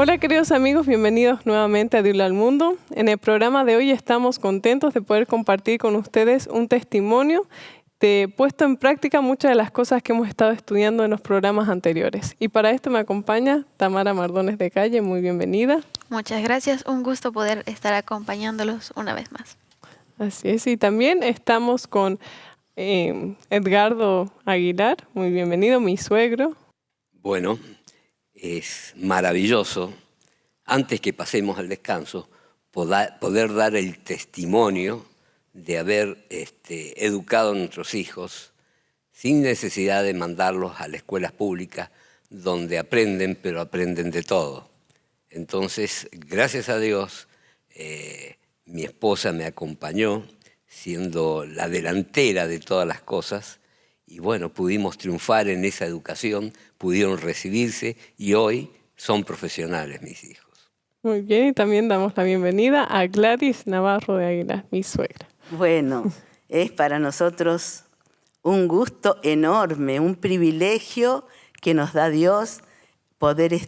Hola queridos amigos, bienvenidos nuevamente a Dile al Mundo. En el programa de hoy estamos contentos de poder compartir con ustedes un testimonio de puesto en práctica muchas de las cosas que hemos estado estudiando en los programas anteriores. Y para esto me acompaña Tamara Mardones de Calle, muy bienvenida. Muchas gracias, un gusto poder estar acompañándolos una vez más. Así es, y también estamos con Edgardo Aguilar, muy bienvenido, mi suegro. Bueno, es maravilloso, antes que pasemos al descanso, poder dar el testimonio de haber educado a nuestros hijos sin necesidad de mandarlos a las escuelas públicas donde aprenden, pero aprenden de todo. Entonces, gracias a Dios, mi esposa me acompañó siendo la delantera de todas las cosas y bueno, pudimos triunfar en esa educación, pudieron recibirse y hoy son profesionales mis hijos. Muy bien, y también damos la bienvenida a Gladys Navarro de Aguilar, mi suegra. Bueno, es para nosotros un gusto enorme, un privilegio que nos da Dios poder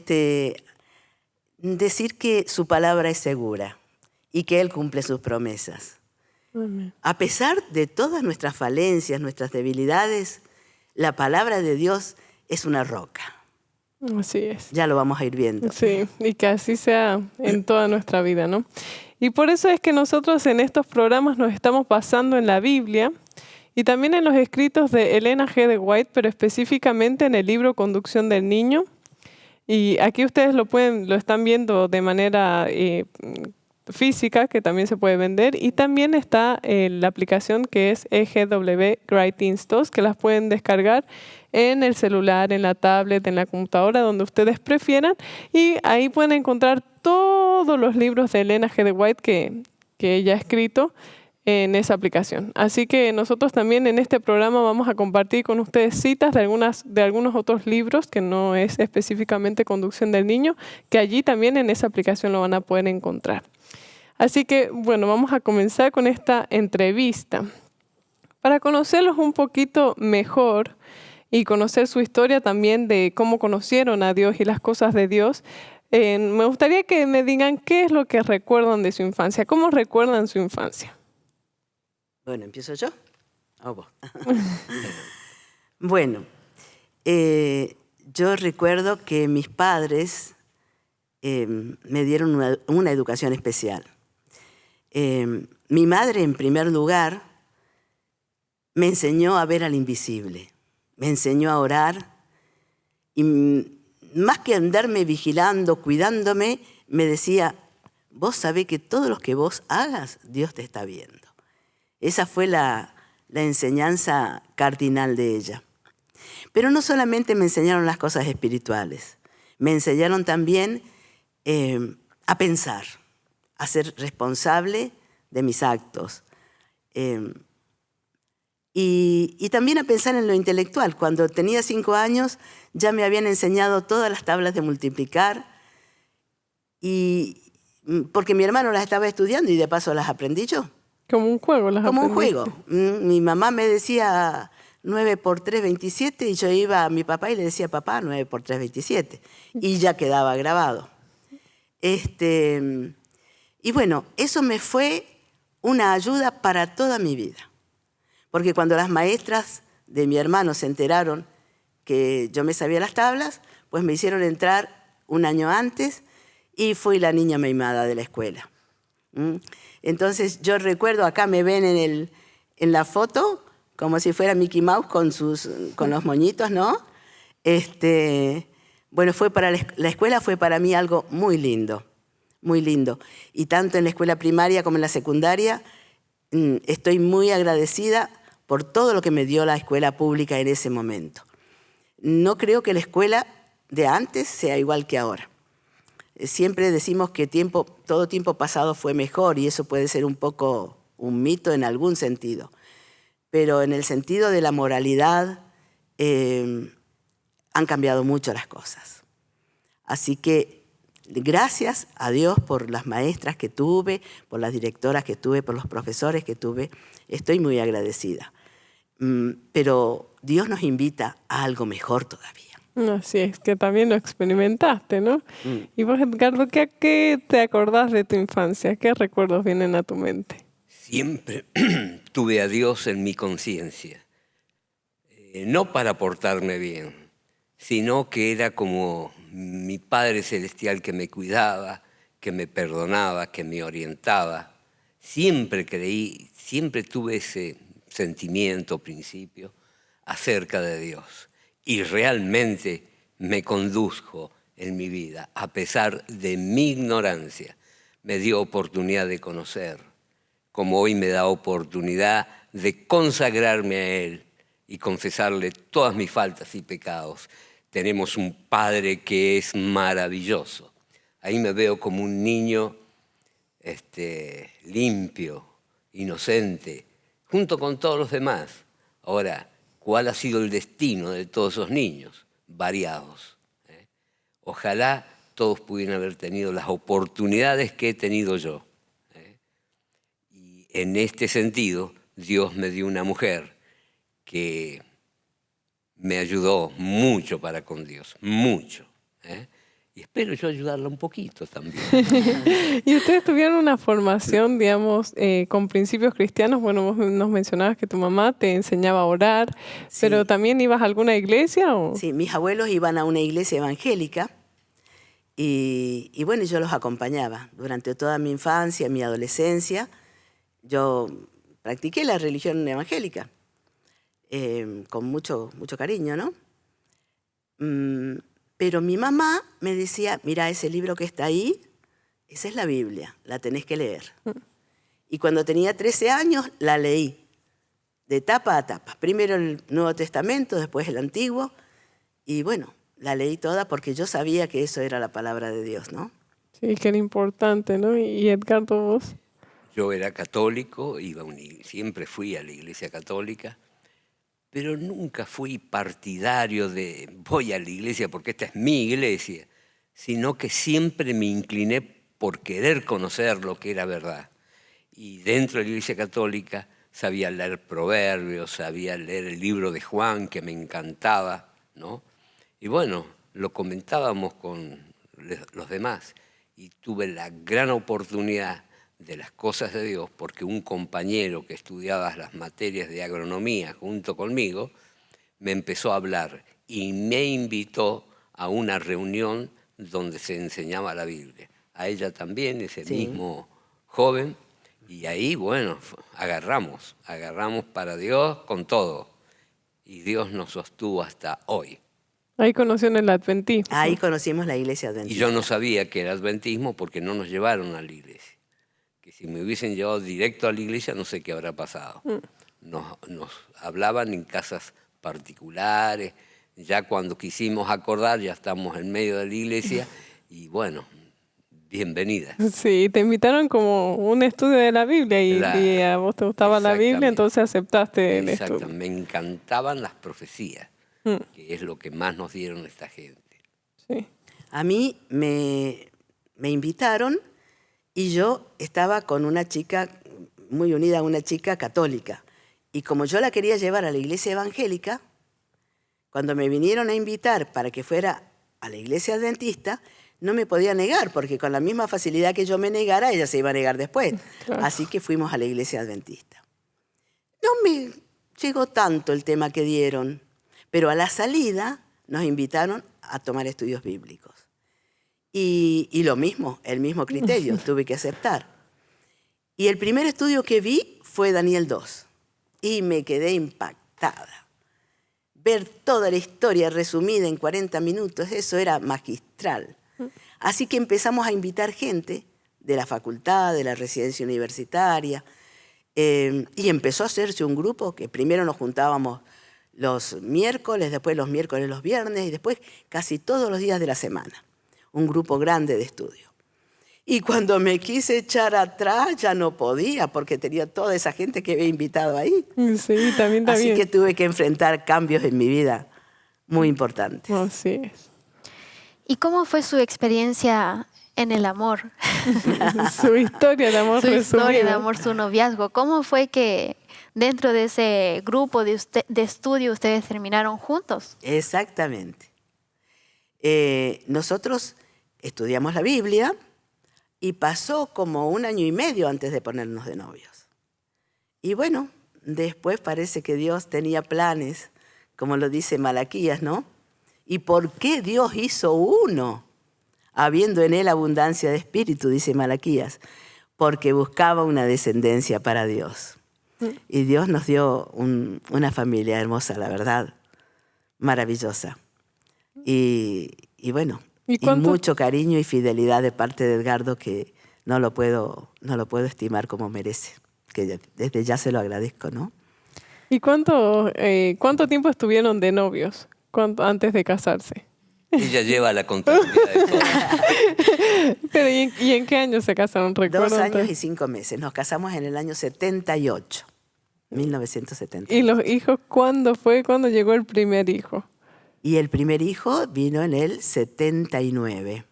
decir que su palabra es segura y que Él cumple sus promesas. Amén. A pesar de todas nuestras falencias, nuestras debilidades, la palabra de Dios es una roca. Así es. Ya lo vamos a ir viendo. Sí, y que así sea en toda nuestra vida, ¿no? Y por eso es que nosotros en estos programas nos estamos basando en la Biblia y también en los escritos de Elena G. de White, pero específicamente en el libro Conducción del Niño. Y aquí ustedes lo están viendo de manera física, que también se puede vender, y también está la aplicación que es EGW Writings 2, que las pueden descargar en el celular, en la tablet, en la computadora, donde ustedes prefieran, y ahí pueden encontrar todos los libros de Elena G. de White que ella ha escrito en esa aplicación. Así que nosotros también en este programa vamos a compartir con ustedes citas de algunos otros libros, que no es específicamente Conducción del Niño, que allí también en esa aplicación lo van a poder encontrar. Así que, bueno, vamos a comenzar con esta entrevista. Para conocerlos un poquito mejor y conocer su historia también de cómo conocieron a Dios y las cosas de Dios, me gustaría que me digan qué es lo que recuerdan de su infancia. ¿Cómo recuerdan su infancia? Bueno, ¿empiezo yo? ¿O vos? Bueno, yo recuerdo que mis padres me dieron una educación especial. Mi madre, en primer lugar, me enseñó a ver al invisible, me enseñó a orar y más que andarme vigilando, cuidándome, me decía, vos sabés que todo lo que vos hagas, Dios te está viendo. Esa fue la enseñanza cardinal de ella. Pero no solamente me enseñaron las cosas espirituales, me enseñaron también a pensar, a ser responsable de mis actos. Y también a pensar en lo intelectual. Cuando tenía 5 años ya me habían enseñado todas las tablas de multiplicar, porque mi hermano las estaba estudiando y de paso las aprendí yo. Como un juego las Como un aprendiste. juego. Mi mamá me decía 9 por 3, 27, y yo iba a mi papá y le decía, papá, 9 por 3, 27. Y ya quedaba grabado. Y bueno, eso me fue una ayuda para toda mi vida. Porque cuando las maestras de mi hermano se enteraron que yo me sabía las tablas, pues me hicieron entrar un año antes y fui la niña mimada de la escuela. Entonces yo recuerdo, acá me ven en la foto, como si fuera Mickey Mouse con los moñitos, ¿no? Bueno, la escuela fue para mí algo muy lindo, muy lindo. Y tanto en la escuela primaria como en la secundaria, estoy muy agradecida por todo lo que me dio la escuela pública en ese momento. No creo que la escuela de antes sea igual que ahora. Siempre decimos que todo tiempo pasado fue mejor y eso puede ser un poco un mito en algún sentido. Pero en el sentido de la moralidad han cambiado mucho las cosas. Así que gracias a Dios por las maestras que tuve, por las directoras que tuve, por los profesores que tuve. Estoy muy agradecida. Pero Dios nos invita a algo mejor todavía. Así es, que también lo experimentaste, ¿no? Y vos, Edgardo, ¿qué te acordás de tu infancia? ¿Qué recuerdos vienen a tu mente? Siempre tuve a Dios en mi conciencia, no para portarme bien, sino que era como mi Padre Celestial que me cuidaba, que me perdonaba, que me orientaba. Siempre creí, siempre tuve ese sentimiento, principio, acerca de Dios. Y realmente me condujo en mi vida, a pesar de mi ignorancia. Me dio oportunidad de conocer, como hoy me da oportunidad de consagrarme a Él y confesarle todas mis faltas y pecados. Tenemos un Padre que es maravilloso. Ahí me veo como un niño limpio, inocente, junto con todos los demás. Ahora, ¿cuál ha sido el destino de todos esos niños? Variados. Ojalá todos pudieran haber tenido las oportunidades que he tenido yo. Y en este sentido, Dios me dio una mujer que me ayudó mucho para con Dios, mucho. Y espero yo ayudarla un poquito también. ¿Y ustedes tuvieron una formación, digamos, con principios cristianos? Bueno, vos nos mencionabas que tu mamá te enseñaba a orar, Sí. pero ¿también ibas a alguna iglesia? ¿O? Sí, mis abuelos iban a una iglesia evangélica y bueno, yo los acompañaba. Durante toda mi infancia, mi adolescencia, yo practiqué la religión evangélica con mucho cariño, ¿no? Pero mi mamá me decía, mira, ese libro que está ahí, esa es la Biblia, la tenés que leer. Y cuando tenía 13 años, la leí, de tapa a tapa. Primero el Nuevo Testamento, después el Antiguo, y bueno, la leí toda porque yo sabía que eso era la palabra de Dios, ¿no? Sí, que era importante, ¿no? Y Edgardo, vos. Yo era católico, siempre fui a la iglesia católica, pero nunca fui partidario de voy a la iglesia porque esta es mi iglesia, sino que siempre me incliné por querer conocer lo que era verdad. Y dentro de la iglesia católica sabía leer Proverbios, sabía leer el libro de Juan, que me encantaba, ¿no? Y bueno, lo comentábamos con los demás y tuve la gran oportunidad de las cosas de Dios, porque un compañero que estudiaba las materias de agronomía junto conmigo me empezó a hablar y me invitó a una reunión donde se enseñaba la Biblia. A ella también, ese mismo joven, y ahí, bueno, agarramos para Dios con todo. Y Dios nos sostuvo hasta hoy. Ahí conoció en el adventismo. Ahí conocimos la iglesia adventista. Y yo no sabía que era adventismo porque no nos llevaron a la iglesia. Que si me hubiesen llevado directo a la iglesia, no sé qué habrá pasado. Nos hablaban en casas particulares. Ya cuando quisimos acordar, ya estamos en medio de la iglesia. Y bueno, bienvenida. Sí, te invitaron como un estudio de la Biblia y a vos te gustaba la Biblia, entonces aceptaste el estudio. Me encantaban las profecías, que es lo que más nos dieron esta gente. Sí. A mí me invitaron y yo estaba con una chica muy unida, una chica católica. Y como yo la quería llevar a la iglesia evangélica, cuando me vinieron a invitar para que fuera a la iglesia adventista, no me podía negar, porque con la misma facilidad que yo me negara, ella se iba a negar después. Claro. Así que fuimos a la iglesia adventista. No me llegó tanto el tema que dieron, pero a la salida nos invitaron a tomar estudios bíblicos. Y lo mismo, el mismo criterio, tuve que aceptar. Y el primer estudio que vi fue Daniel 2. Y me quedé impactada. Ver toda la historia resumida en 40 minutos, eso era magistral. Así que empezamos a invitar gente de la facultad, de la residencia universitaria, y empezó a hacerse un grupo que primero nos juntábamos los miércoles, después los miércoles, los viernes, y después casi todos los días de la semana. Un grupo grande de estudio. Y cuando me quise echar atrás ya no podía porque tenía toda esa gente que había invitado ahí. Sí, también. Así que tuve que enfrentar cambios en mi vida muy importantes. Así es. ¿Y cómo fue su experiencia en el amor? Su historia de amor. Su historia de amor, su noviazgo. ¿Cómo fue que dentro de ese grupo de estudio ustedes terminaron juntos? Exactamente. nosotros estudiamos la Biblia y pasó como 1 año y medio antes de ponernos de novios. Y bueno, después parece que Dios tenía planes, como lo dice Malaquías, ¿no? ¿Y por qué Dios hizo uno? Habiendo en él abundancia de espíritu, dice Malaquías, porque buscaba una descendencia para Dios. Y Dios nos dio una familia hermosa, la verdad, maravillosa. Y bueno, y mucho cariño y fidelidad de parte de Edgardo que no lo puedo estimar como merece, que desde ya se lo agradezco, ¿no? ¿Y cuánto tiempo estuvieron de novios antes de casarse? Ella lleva la contabilidad de todo. Pero, ¿y en qué año se casaron? 2 años y 5 meses. Nos casamos en el año 78, 1978. ¿Y los hijos cuándo fue? ¿Cuándo llegó el primer hijo? Y el primer hijo vino en el 79,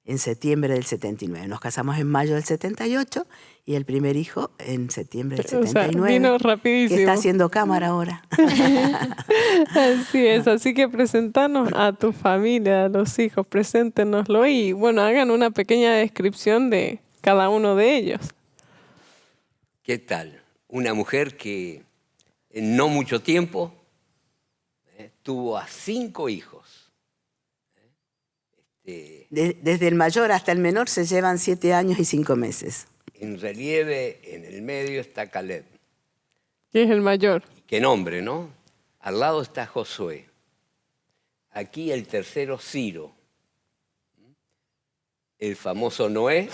en septiembre del 79. Nos casamos en mayo del 78 y el primer hijo en septiembre del 79. O sea, vino rapidísimo. Que está haciendo cámara ahora. Así es, así que presentanos a tu familia, a los hijos, preséntenoslo y bueno, hagan una pequeña descripción de cada uno de ellos. ¿Qué tal? Una mujer que en no mucho tiempo tuvo a 5 hijos. Desde el mayor hasta el menor se llevan 7 años y 5 meses. En relieve, en el medio está Caleb. ¿Quién es el mayor? Qué nombre, ¿no? Al lado está Josué. Aquí el tercero, Ciro. El famoso Noé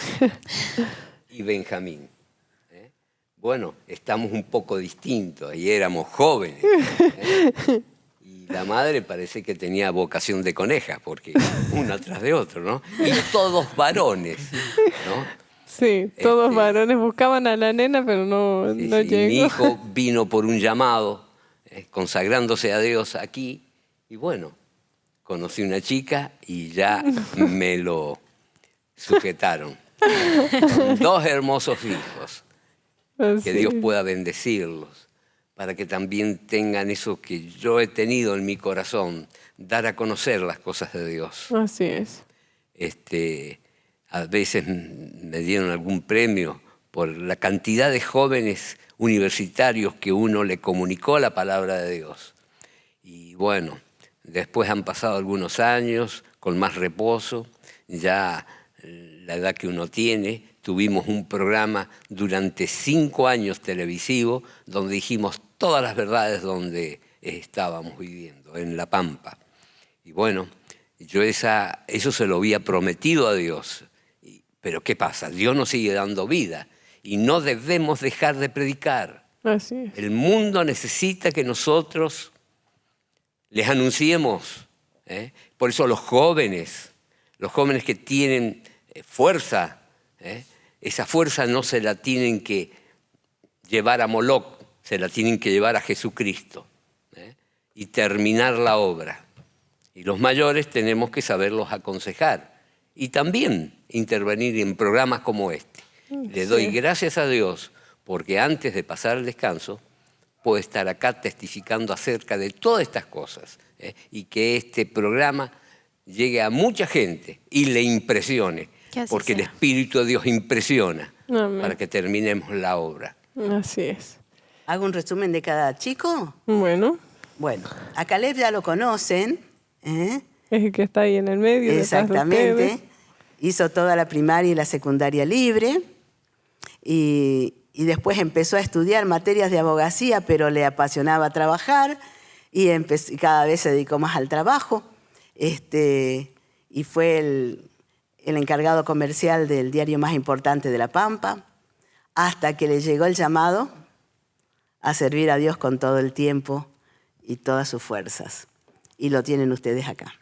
y Benjamín. Bueno, estamos un poco distintos y éramos jóvenes. Y la madre parece que tenía vocación de coneja, porque uno atrás de otro, ¿no? Y todos varones, ¿no? Sí, todos varones buscaban a la nena, pero no llegó. Mi hijo vino por un llamado, consagrándose a Dios aquí, y bueno, conocí una chica y ya me lo sujetaron. 2 hermosos hijos, que Dios pueda bendecirlos, para que también tengan eso que yo he tenido en mi corazón, dar a conocer las cosas de Dios. Así es. A veces me dieron algún premio por la cantidad de jóvenes universitarios que uno le comunicó la palabra de Dios. Y bueno, después han pasado algunos años con más reposo, ya la edad que uno tiene. Tuvimos un programa durante 5 años televisivo donde dijimos todas las verdades donde estábamos viviendo, en La Pampa. Y bueno, yo eso se lo había prometido a Dios. Pero ¿qué pasa? Dios nos sigue dando vida y no debemos dejar de predicar. Así es. El mundo necesita que nosotros les anunciemos. Por eso los jóvenes que tienen fuerza, esa fuerza no se la tienen que llevar a Moloc, se la tienen que llevar a Jesucristo y terminar la obra. Y los mayores tenemos que saberlos aconsejar y también intervenir en programas como este. Le doy gracias a Dios porque antes de pasar el descanso puedo estar acá testificando acerca de todas estas cosas y que este programa llegue a mucha gente y le impresione, porque el Espíritu de Dios impresiona. Amén. Para que terminemos la obra. Así es. ¿Hago un resumen de cada chico? Bueno, a Caleb ya lo conocen. Es el que está ahí en el medio. Exactamente. Hizo toda la primaria y la secundaria libre y después empezó a estudiar materias de abogacía, pero le apasionaba trabajar y cada vez se dedicó más al trabajo. Y fue el encargado comercial del diario más importante de La Pampa, hasta que le llegó el llamado a servir a Dios con todo el tiempo y todas sus fuerzas. Y lo tienen ustedes acá.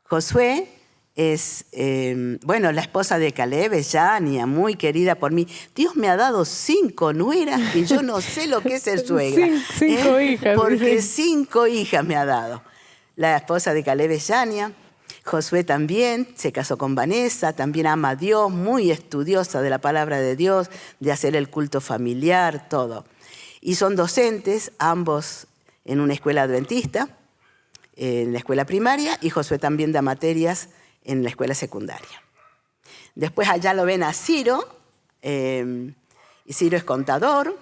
Josué es, la esposa de Caleb, es Yania, muy querida por mí. Dios me ha dado 5 nueras que yo no sé lo que es ser suegra. 5 hijas. Porque 5 hijas me ha dado. La esposa de Caleb es Yania. Josué también se casó con Vanessa, también ama a Dios, muy estudiosa de la palabra de Dios, de hacer el culto familiar, todo. Y son docentes, ambos en una escuela adventista. en la escuela primaria y Josué también da materias en la escuela secundaria. Después allá lo ven a Ciro, y Ciro es contador,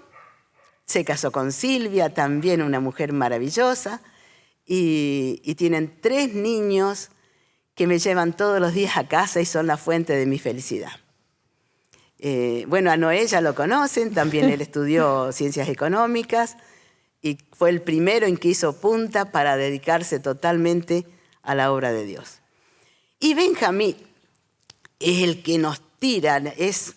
se casó con Silvia, también una mujer maravillosa, y tienen 3 niños que me llevan todos los días a casa y son la fuente de mi felicidad. Bueno, a Noé ya lo conocen, también él estudió Ciencias Económicas y fue el primero en que hizo punta para dedicarse totalmente a la obra de Dios. Y Benjamín es el que nos tira, es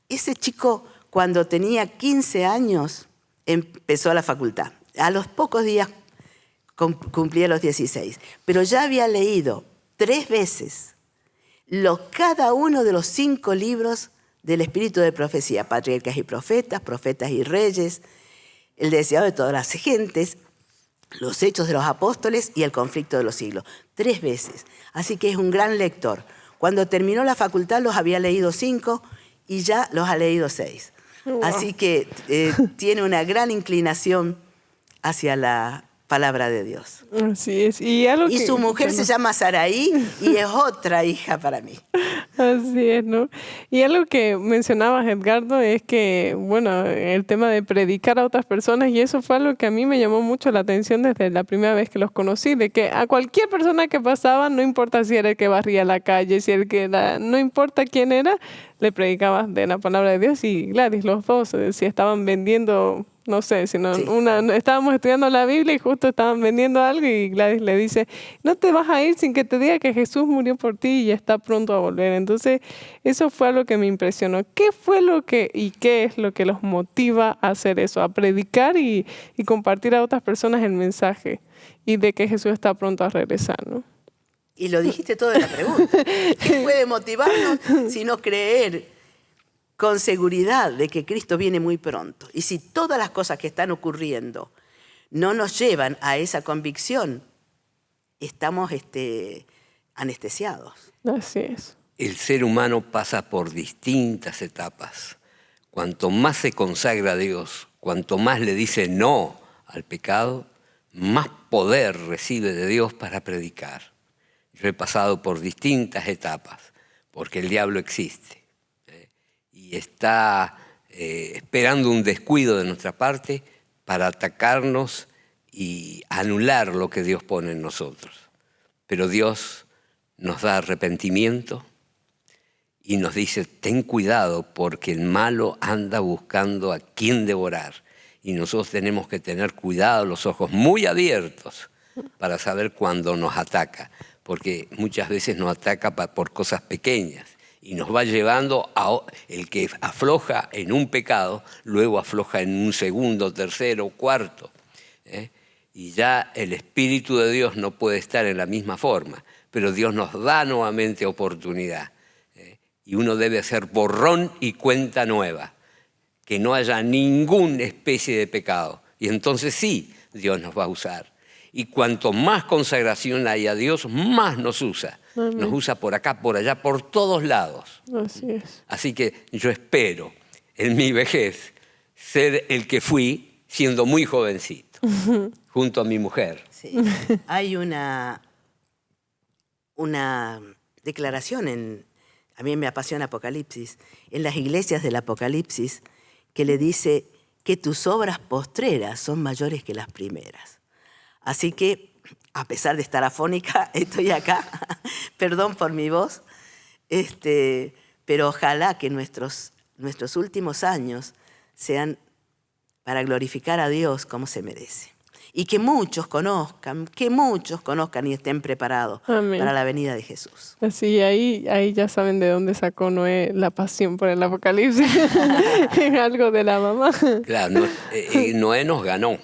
ese chico cuando tenía 15 años empezó la facultad. A los pocos días cumplía los 16, pero ya había leído 3 veces cada uno de los 5 libros del espíritu de profecía, Patriarcas y Profetas, Profetas y Reyes, El deseado de todas las gentes, Los Hechos de los Apóstoles y El conflicto de los siglos. 3 veces. Así que es un gran lector. Cuando terminó la facultad los había leído 5 y ya los ha leído 6. Wow. Así que tiene una gran inclinación hacia la palabra de Dios. Así es. Y su mujer se llama Saraí y es otra hija para mí. Así es, ¿no? Y algo que mencionabas, Edgardo, es que, bueno, el tema de predicar a otras personas, y eso fue algo que a mí me llamó mucho la atención desde la primera vez que los conocí, de que a cualquier persona que pasaba, no importa si era el que barría la calle, si el que no importa quién era, le predicabas de la palabra de Dios. Y Gladys, los dos, si estaban vendiendo, no sé, sino sí. Estábamos estudiando la Biblia y justo estaban vendiendo algo y Gladys le dice, no te vas a ir sin que te diga que Jesús murió por ti y está pronto a volver. Entonces, eso fue algo que me impresionó. ¿Qué fue qué es lo que los motiva a hacer eso? A predicar y compartir a otras personas el mensaje y de que Jesús está pronto a regresar, ¿no? Y lo dijiste todo en la pregunta. ¿Qué puede motivarnos sino creer con seguridad de que Cristo viene muy pronto? Y si todas las cosas que están ocurriendo no nos llevan a esa convicción, estamos anestesiados. Así es. El ser humano pasa por distintas etapas. Cuanto más se consagra a Dios, cuanto más le dice no al pecado, más poder recibe de Dios para predicar. Yo he pasado por distintas etapas, porque el diablo existe. Y está esperando un descuido de nuestra parte para atacarnos y anular lo que Dios pone en nosotros. Pero Dios nos da arrepentimiento y nos dice, ten cuidado porque el malo anda buscando a quien devorar. Y nosotros tenemos que tener cuidado, los ojos muy abiertos para saber cuándo nos ataca. Porque muchas veces nos ataca por cosas pequeñas y nos va llevando a el que afloja en un pecado, luego afloja en un segundo, tercero, cuarto. Y ya el Espíritu de Dios no puede estar en la misma forma, pero Dios nos da nuevamente oportunidad. Y uno debe hacer borrón y cuenta nueva, que no haya ninguna especie de pecado. Y entonces sí, Dios nos va a usar. Y cuanto más consagración hay a Dios, más nos usa. Amén. Nos usa por acá, por allá, por todos lados. Así es. Así que yo espero en mi vejez ser el que fui siendo muy jovencito, junto a mi mujer. Sí. Hay una declaración, a mí me apasiona Apocalipsis, en las iglesias del Apocalipsis, que le dice que tus obras postreras son mayores que las primeras. Así que, a pesar de estar afónica, estoy acá. Perdón por mi voz. Pero ojalá que nuestros últimos años sean para glorificar a Dios como se merece. Y que muchos conozcan y estén preparados Amén. Para la venida de Jesús. Así, ahí ya saben de dónde sacó Noé la pasión por el Apocalipsis. Es algo de la mamá. Claro, Noé nos ganó.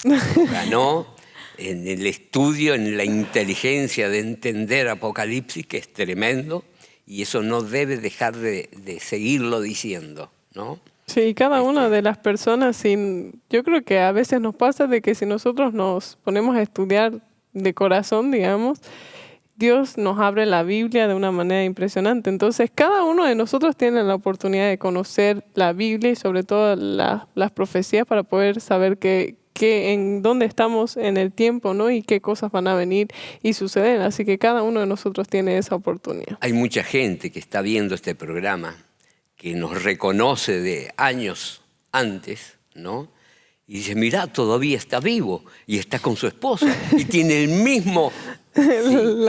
Nos ganó en el estudio, en la inteligencia de entender Apocalipsis, que es tremendo, y eso no debe dejar de seguirlo diciendo, ¿no? Sí, cada una de las personas, yo creo que a veces nos pasa de que si nosotros nos ponemos a estudiar de corazón, digamos, Dios nos abre la Biblia de una manera impresionante. Entonces, cada uno de nosotros tiene la oportunidad de conocer la Biblia y sobre todo las profecías para poder saber qué en dónde estamos en el tiempo, ¿no? Y qué cosas van a venir y suceder. Así que cada uno de nosotros tiene esa oportunidad. Hay mucha gente que está viendo este programa, que nos reconoce de años antes, ¿no? Y dice, mirá, todavía está vivo y está con su esposa y tiene el mismo... Sí,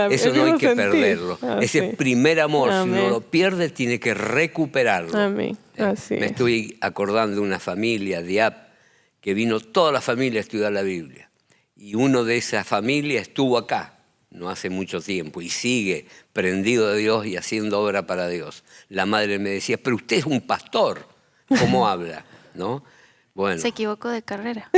eso no hay que perderlo. Ese primer amor, si uno lo pierde, tiene que recuperarlo. Amén. Así Me estoy acordando de una familia de App que vino toda la familia a estudiar la Biblia. Y uno de esa familia estuvo acá, no hace mucho tiempo, y sigue prendido de Dios y haciendo obra para Dios. La madre me decía, pero usted es un pastor, ¿cómo habla? ¿No? Bueno, Se equivocó de carrera.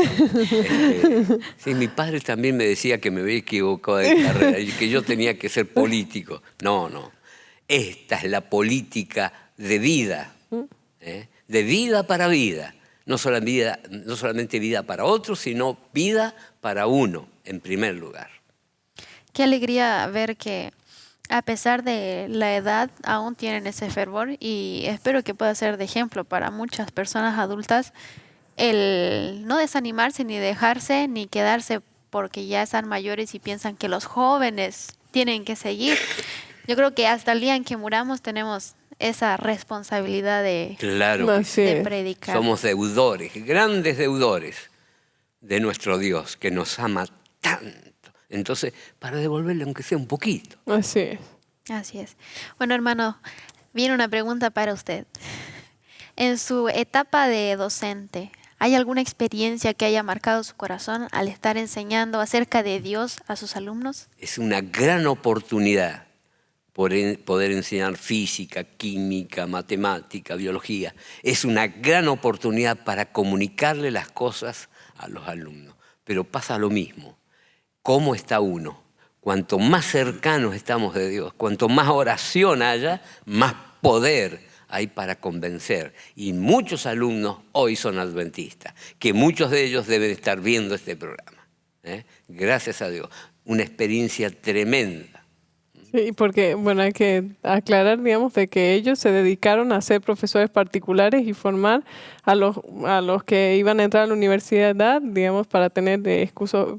Sí, mi padre también me decía que me había equivocado de carrera y que yo tenía que ser político. No, no. Esta es la política de vida, ¿eh? De vida para vida. No solamente vida para otros, sino vida para uno, en primer lugar. Qué alegría ver que a pesar de la edad aún tienen ese fervor, y espero que pueda ser de ejemplo para muchas personas adultas el no desanimarse ni dejarse ni quedarse porque ya están mayores y piensan que los jóvenes tienen que seguir. Yo creo que hasta el día en que muramos tenemos esa responsabilidad de, Claro que Así de es. predicar. somos deudores, grandes deudores de nuestro Dios, que nos ama tanto. Entonces, para devolverle aunque sea un poquito. Así es. Así es. Bueno, hermano, viene una pregunta para usted. En su etapa de docente, ¿hay alguna experiencia que haya marcado su corazón al estar enseñando acerca de Dios a sus alumnos? Es una gran oportunidad poder enseñar física, química, matemática, biología. Es una gran oportunidad para comunicarle las cosas a los alumnos. Pero pasa lo mismo. ¿Cómo está uno? Cuanto más cercanos estamos de Dios, cuanto más oración haya, más poder hay para convencer. Y muchos alumnos hoy son adventistas, que muchos de ellos deben estar viendo este programa. Gracias a Dios. Una experiencia tremenda. Sí, porque, bueno, hay que aclarar, digamos, de que ellos se dedicaron a ser profesores particulares y formar a los que iban a entrar a la universidad, digamos, para tener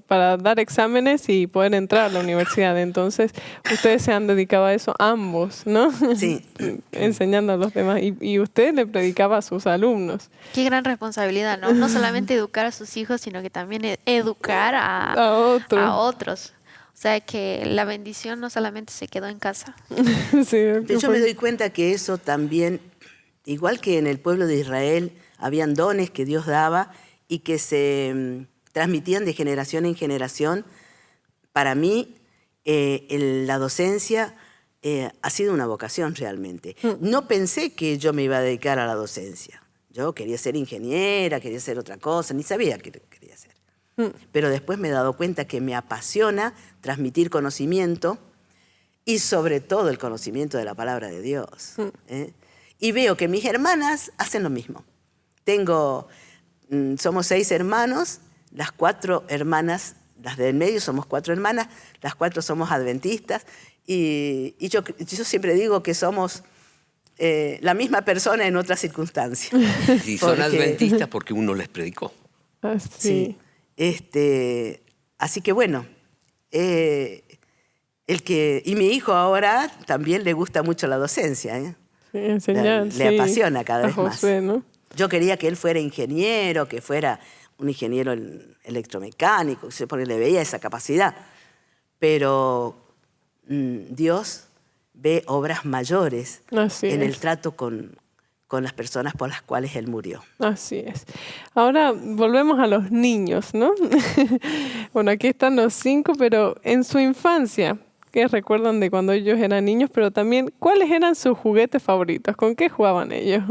para dar exámenes y poder entrar a la universidad. Entonces, ustedes se han dedicado a eso ambos, ¿no? Sí. Enseñando a los demás. Y usted le predicaba a sus alumnos. Qué gran responsabilidad, ¿no? No solamente educar a sus hijos, sino que también educar A otros. a otros. O sea que la bendición no solamente se quedó en casa. Sí, Yo me doy cuenta que eso también, igual que en el pueblo de Israel, habían dones que Dios daba y que se transmitían de generación en generación. Para mí, la docencia ha sido una vocación realmente. No pensé que yo me iba a dedicar a la docencia. Yo quería ser ingeniera, quería hacer otra cosa, ni sabía qué quería hacer. Pero después me he dado cuenta que me apasiona transmitir conocimiento y sobre todo el conocimiento de la palabra de Dios. Y veo que mis hermanas hacen lo mismo. Somos 6 hermanos, las 4 hermanas, las del medio somos 4 hermanas, las 4 somos adventistas y yo siempre digo que somos la misma persona en otras circunstancias. Si son adventistas porque uno les predicó. Sí. Así que bueno, y mi hijo ahora también le gusta mucho la docencia. Sí, enseñar, Le apasiona cada vez Josué, más. ¿no? Yo quería que él fuera ingeniero, que fuera un ingeniero electromecánico, porque le veía esa capacidad. Pero Dios ve obras mayores en el trato con las personas por las cuales él murió. Así es. Ahora volvemos a los niños, ¿no? Bueno, aquí están los 5, pero en su infancia, ¿qué recuerdan de cuando ellos eran niños? Pero también, ¿cuáles eran sus juguetes favoritos? ¿Con qué jugaban ellos?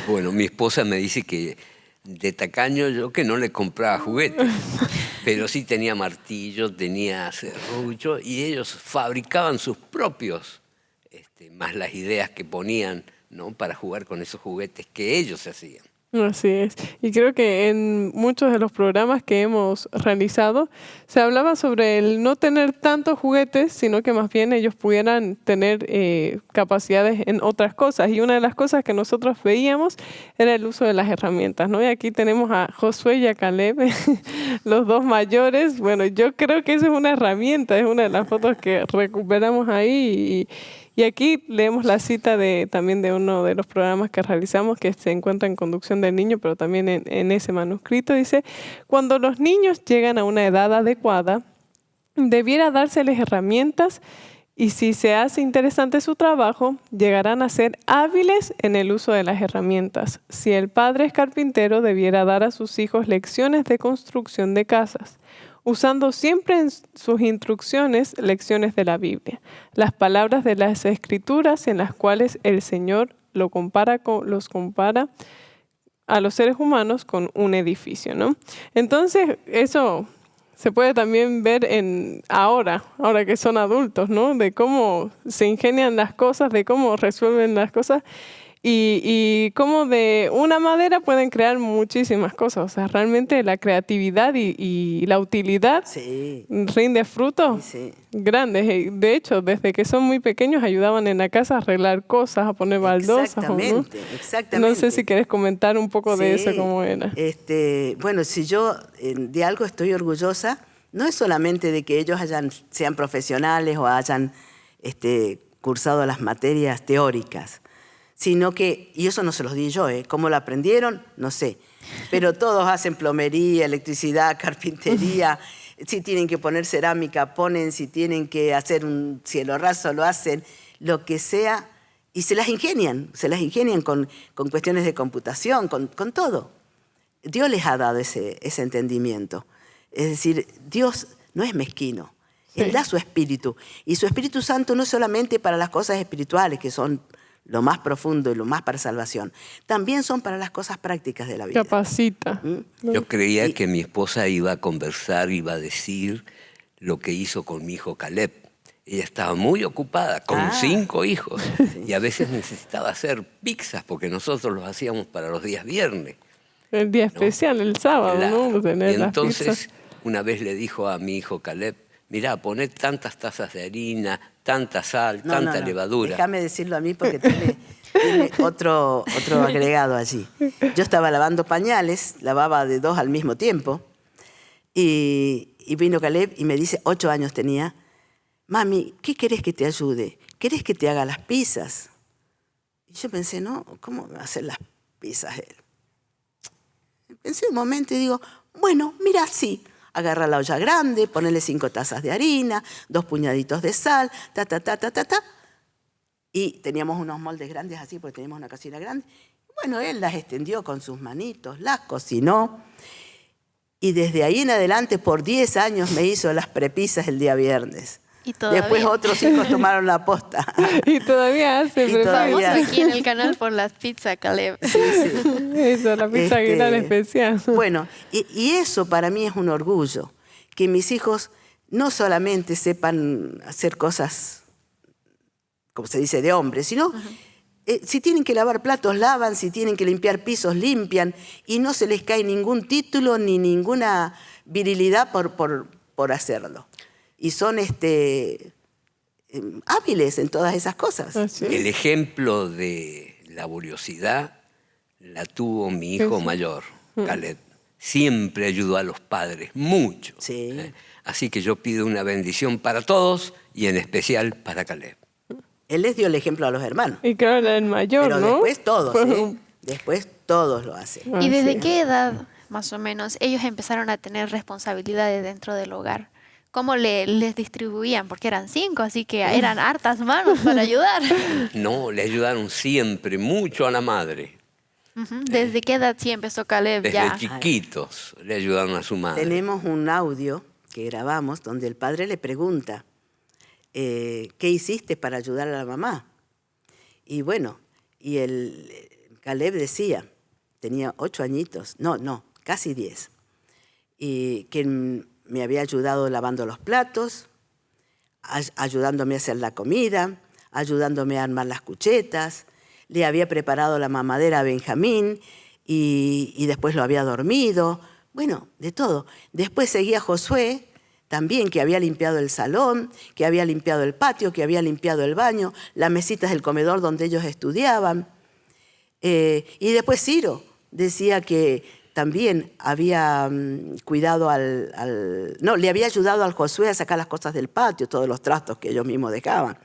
Bueno, mi esposa me dice que de tacaño yo que no le compraba juguetes, pero sí tenía martillo, tenía serrucho y ellos fabricaban sus propios, más las ideas que ponían, ¿no? Para jugar con esos juguetes que ellos hacían. Así es. Y creo que en muchos de los programas que hemos realizado se hablaba sobre el no tener tantos juguetes, sino que más bien ellos pudieran tener capacidades en otras cosas. Y una de las cosas que nosotros veíamos era el uso de las herramientas, ¿no? Y aquí tenemos a Josué y a Caleb, los dos mayores. Bueno, yo creo que eso es una herramienta, es una de las fotos que recuperamos ahí. Y aquí leemos la cita también de uno de los programas que realizamos, que se encuentra en Conducción del Niño, pero también en ese manuscrito. Dice, cuando los niños llegan a una edad adecuada, debiera dárseles herramientas y si se hace interesante su trabajo, llegarán a ser hábiles en el uso de las herramientas. Si el padre es carpintero, debiera dar a sus hijos lecciones de construcción de casas, usando siempre en sus instrucciones lecciones de la Biblia, las palabras de las Escrituras en las cuales el Señor los compara a los seres humanos con un edificio, ¿no? Entonces, eso se puede también ver ahora que son adultos, ¿no? De cómo se ingenian las cosas, de cómo resuelven las cosas. Y cómo de una madera pueden crear muchísimas cosas. O sea, realmente la creatividad y la utilidad rinde frutos grandes. De hecho, desde que son muy pequeños ayudaban en la casa a arreglar cosas, a poner baldosas. Exactamente, ¿no? exactamente. No sé si querés comentar un poco de eso, cómo era. Bueno, si yo de algo estoy orgullosa, no es solamente de que ellos sean profesionales o hayan cursado las materias teóricas, sino que, y eso no se los di yo, ¿cómo lo aprendieron? No sé. Pero todos hacen plomería, electricidad, carpintería. Si tienen que poner cerámica, ponen. Si tienen que hacer un cielo raso, lo hacen. Lo que sea. Y se las ingenian con cuestiones de computación, con todo. Dios les ha dado ese entendimiento. Es decir, Dios no es mezquino. Él da su espíritu. Y su Espíritu Santo no es solamente para las cosas espirituales, que son lo más profundo y lo más para salvación. También son para las cosas prácticas de la vida. Capacita. Yo creía que mi esposa iba a conversar, iba a decir lo que hizo con mi hijo Caleb. Ella estaba muy ocupada, con 5 hijos. Y a veces necesitaba hacer pizzas, porque nosotros los hacíamos para los días viernes. El día especial, el sábado, Claro. ¿no? Tener Y las entonces, pizzas. una vez le dijo a mi hijo Caleb, mirá, poné tantas tazas de harina, tanta sal, tanta levadura. Déjame decirlo a mí porque tiene otro agregado allí. Yo estaba lavando pañales, lavaba de 2 al mismo tiempo, y vino Caleb y me dice, 8 años tenía, mami, ¿qué querés que te ayude? ¿Querés que te haga las pizzas? Y yo pensé, no, ¿cómo va a hacer las pizzas él? Pensé un momento y digo, bueno, mira, sí. Agarra la olla grande, ponele 5 tazas de harina, 2 puñaditos de sal, Y teníamos unos moldes grandes así, porque teníamos una cocina grande. Bueno, él las extendió con sus manitos, las cocinó. Y desde ahí en adelante, por 10 años, me hizo las prepisas el día viernes. Y todavía. Después otros hijos tomaron la posta. Y todavía hace. Famoso aquí en el canal por las pizzas, Caleb. Eso, la pizza Aguilar especial. Bueno, y eso para mí es un orgullo. Que mis hijos no solamente sepan hacer cosas, como se dice, de hombres, sino si tienen que lavar platos, lavan, si tienen que limpiar pisos, limpian, y no se les cae ningún título ni ninguna virilidad por hacerlo. Y son hábiles en todas esas cosas. El ejemplo de laboriosidad la tuvo mi hijo mayor, Caleb. Siempre ayudó a los padres, mucho. Así que yo pido una bendición para todos y en especial para Caleb. Él les dio el ejemplo a los hermanos. Y claro, era el mayor, pero ¿no? Después todos, Después todos lo hacen. ¿Y desde qué edad, más o menos, ellos empezaron a tener responsabilidades dentro del hogar? ¿Cómo les distribuían? Porque eran 5, así que eran hartas manos para ayudar. No, le ayudaron siempre mucho a la madre. ¿Desde qué edad sí empezó Caleb? Desde chiquitos le ayudaron a su madre. Tenemos un audio que grabamos donde el padre le pregunta, ¿qué hiciste para ayudar a la mamá? Y bueno, y Caleb decía, tenía 8 añitos, casi 10, y que me había ayudado lavando los platos, ayudándome a hacer la comida, ayudándome a armar las cuchetas, le había preparado la mamadera a Benjamín, y después lo había dormido. Bueno, de todo. Después seguía Josué, también, que había limpiado el salón, que había limpiado el patio, que había limpiado el baño, las mesitas del comedor donde ellos estudiaban. Y después Ciro decía que también había cuidado no, le había ayudado al Josué a sacar las cosas del patio, todos los trastos que ellos mismos dejaban.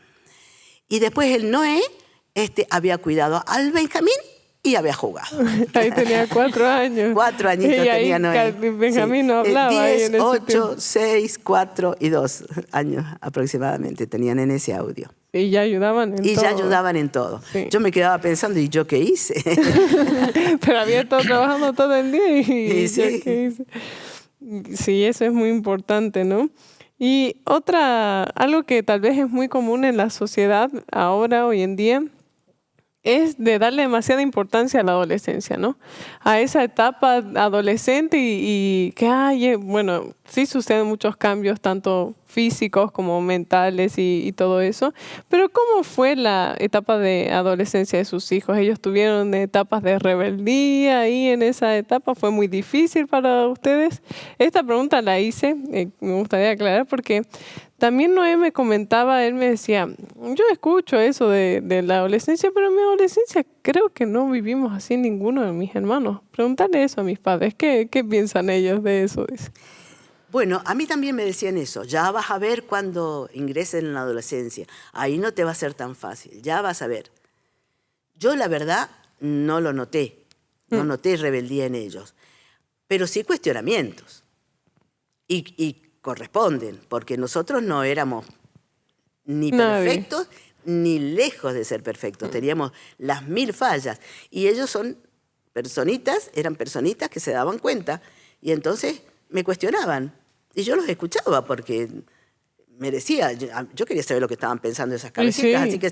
Y después el Noé había cuidado al Benjamín y había jugado. Ahí tenía 4 años. 4 añitos y ahí tenía Noé. Benjamín no hablaba. 10, ahí en ese 8, tiempo. 6, 4 y 2 años aproximadamente tenían en ese audio. Y ya ayudaban en todo. Y ya ayudaban en todo. Sí. Yo me quedaba pensando, ¿y yo qué hice? Pero había estado trabajando todo el día y Sí. ¿yo qué hice? Sí, eso es muy importante, ¿no? Y algo que tal vez es muy común en la sociedad ahora, hoy en día, es de darle demasiada importancia a la adolescencia, ¿no? A esa etapa adolescente y que bueno, sí suceden muchos cambios, tanto físicos como mentales y todo eso. Pero ¿cómo fue la etapa de adolescencia de sus hijos? ¿Ellos tuvieron etapas de rebeldía ahí en esa etapa? ¿Fue muy difícil para ustedes? Esta pregunta la hice, me gustaría aclarar, porque también Noé me comentaba, él me decía, yo escucho eso de la adolescencia, pero en mi adolescencia creo que no vivimos así ninguno de mis hermanos. Preguntarle eso a mis padres, ¿qué piensan ellos de eso? Dice. Bueno, a mí también me decían eso. Ya vas a ver cuando ingreses en la adolescencia. Ahí no te va a ser tan fácil. Ya vas a ver. Yo, la verdad, no lo noté. No noté rebeldía en ellos. Pero sí cuestionamientos. Y corresponden, porque nosotros no éramos ni perfectos, ni lejos de ser perfectos. Teníamos las 1000 fallas. Y ellos eran personitas que se daban cuenta. Y entonces me cuestionaban. Y yo los escuchaba porque merecía. Yo quería saber lo que estaban pensando esas cabecitas. Sí. Así que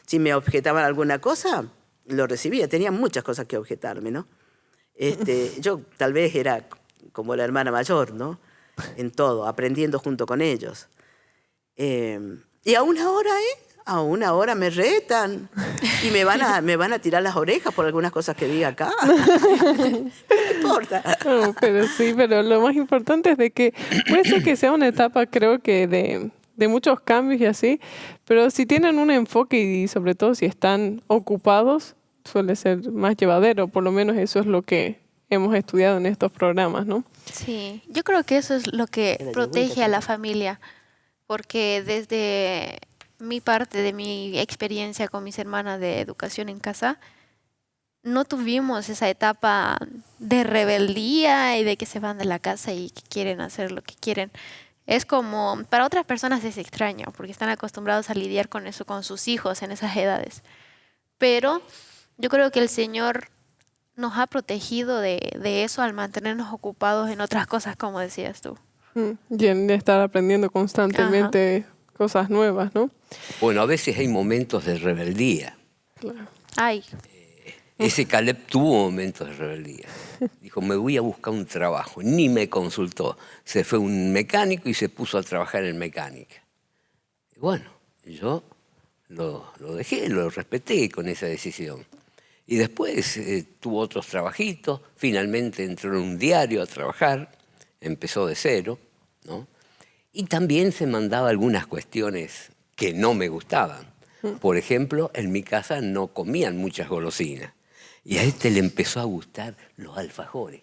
si me objetaban alguna cosa, lo recibía. Tenía muchas cosas que objetarme, ¿no? Yo tal vez era como la hermana mayor, ¿no? En todo, aprendiendo junto con ellos. Y aún ahora me retan y me van a tirar las orejas por algunas cosas que diga acá. No importa. No, pero lo más importante es de que puede ser que sea una etapa, creo que de muchos cambios y así, pero si tienen un enfoque y sobre todo si están ocupados, suele ser más llevadero. Por lo menos eso es lo que hemos estudiado en estos programas, ¿no? Sí, yo creo que eso es lo que protege a la familia, porque desde mi parte de mi experiencia con mis hermanas de educación en casa, no tuvimos esa etapa de rebeldía y de que se van de la casa y que quieren hacer lo que quieren. Es como, para otras personas es extraño, porque están acostumbrados a lidiar con eso, con sus hijos en esas edades. Pero yo creo que el Señor nos ha protegido de eso al mantenernos ocupados en otras cosas, como decías tú. Y en estar aprendiendo constantemente cosas nuevas, ¿no? Bueno, a veces hay momentos de rebeldía. Claro. Ay, Ese Caleb tuvo momentos de rebeldía. Dijo, me voy a buscar un trabajo. Ni me consultó. Se fue un mecánico y se puso a trabajar en mecánica. Y bueno, yo lo dejé, lo respeté con esa decisión. Y después tuvo otros trabajitos. Finalmente entró en un diario a trabajar. Empezó de cero, ¿no? Y también se mandaba algunas cuestiones que no me gustaban. Por ejemplo, en mi casa no comían muchas golosinas. Y a le empezó a gustar los alfajores.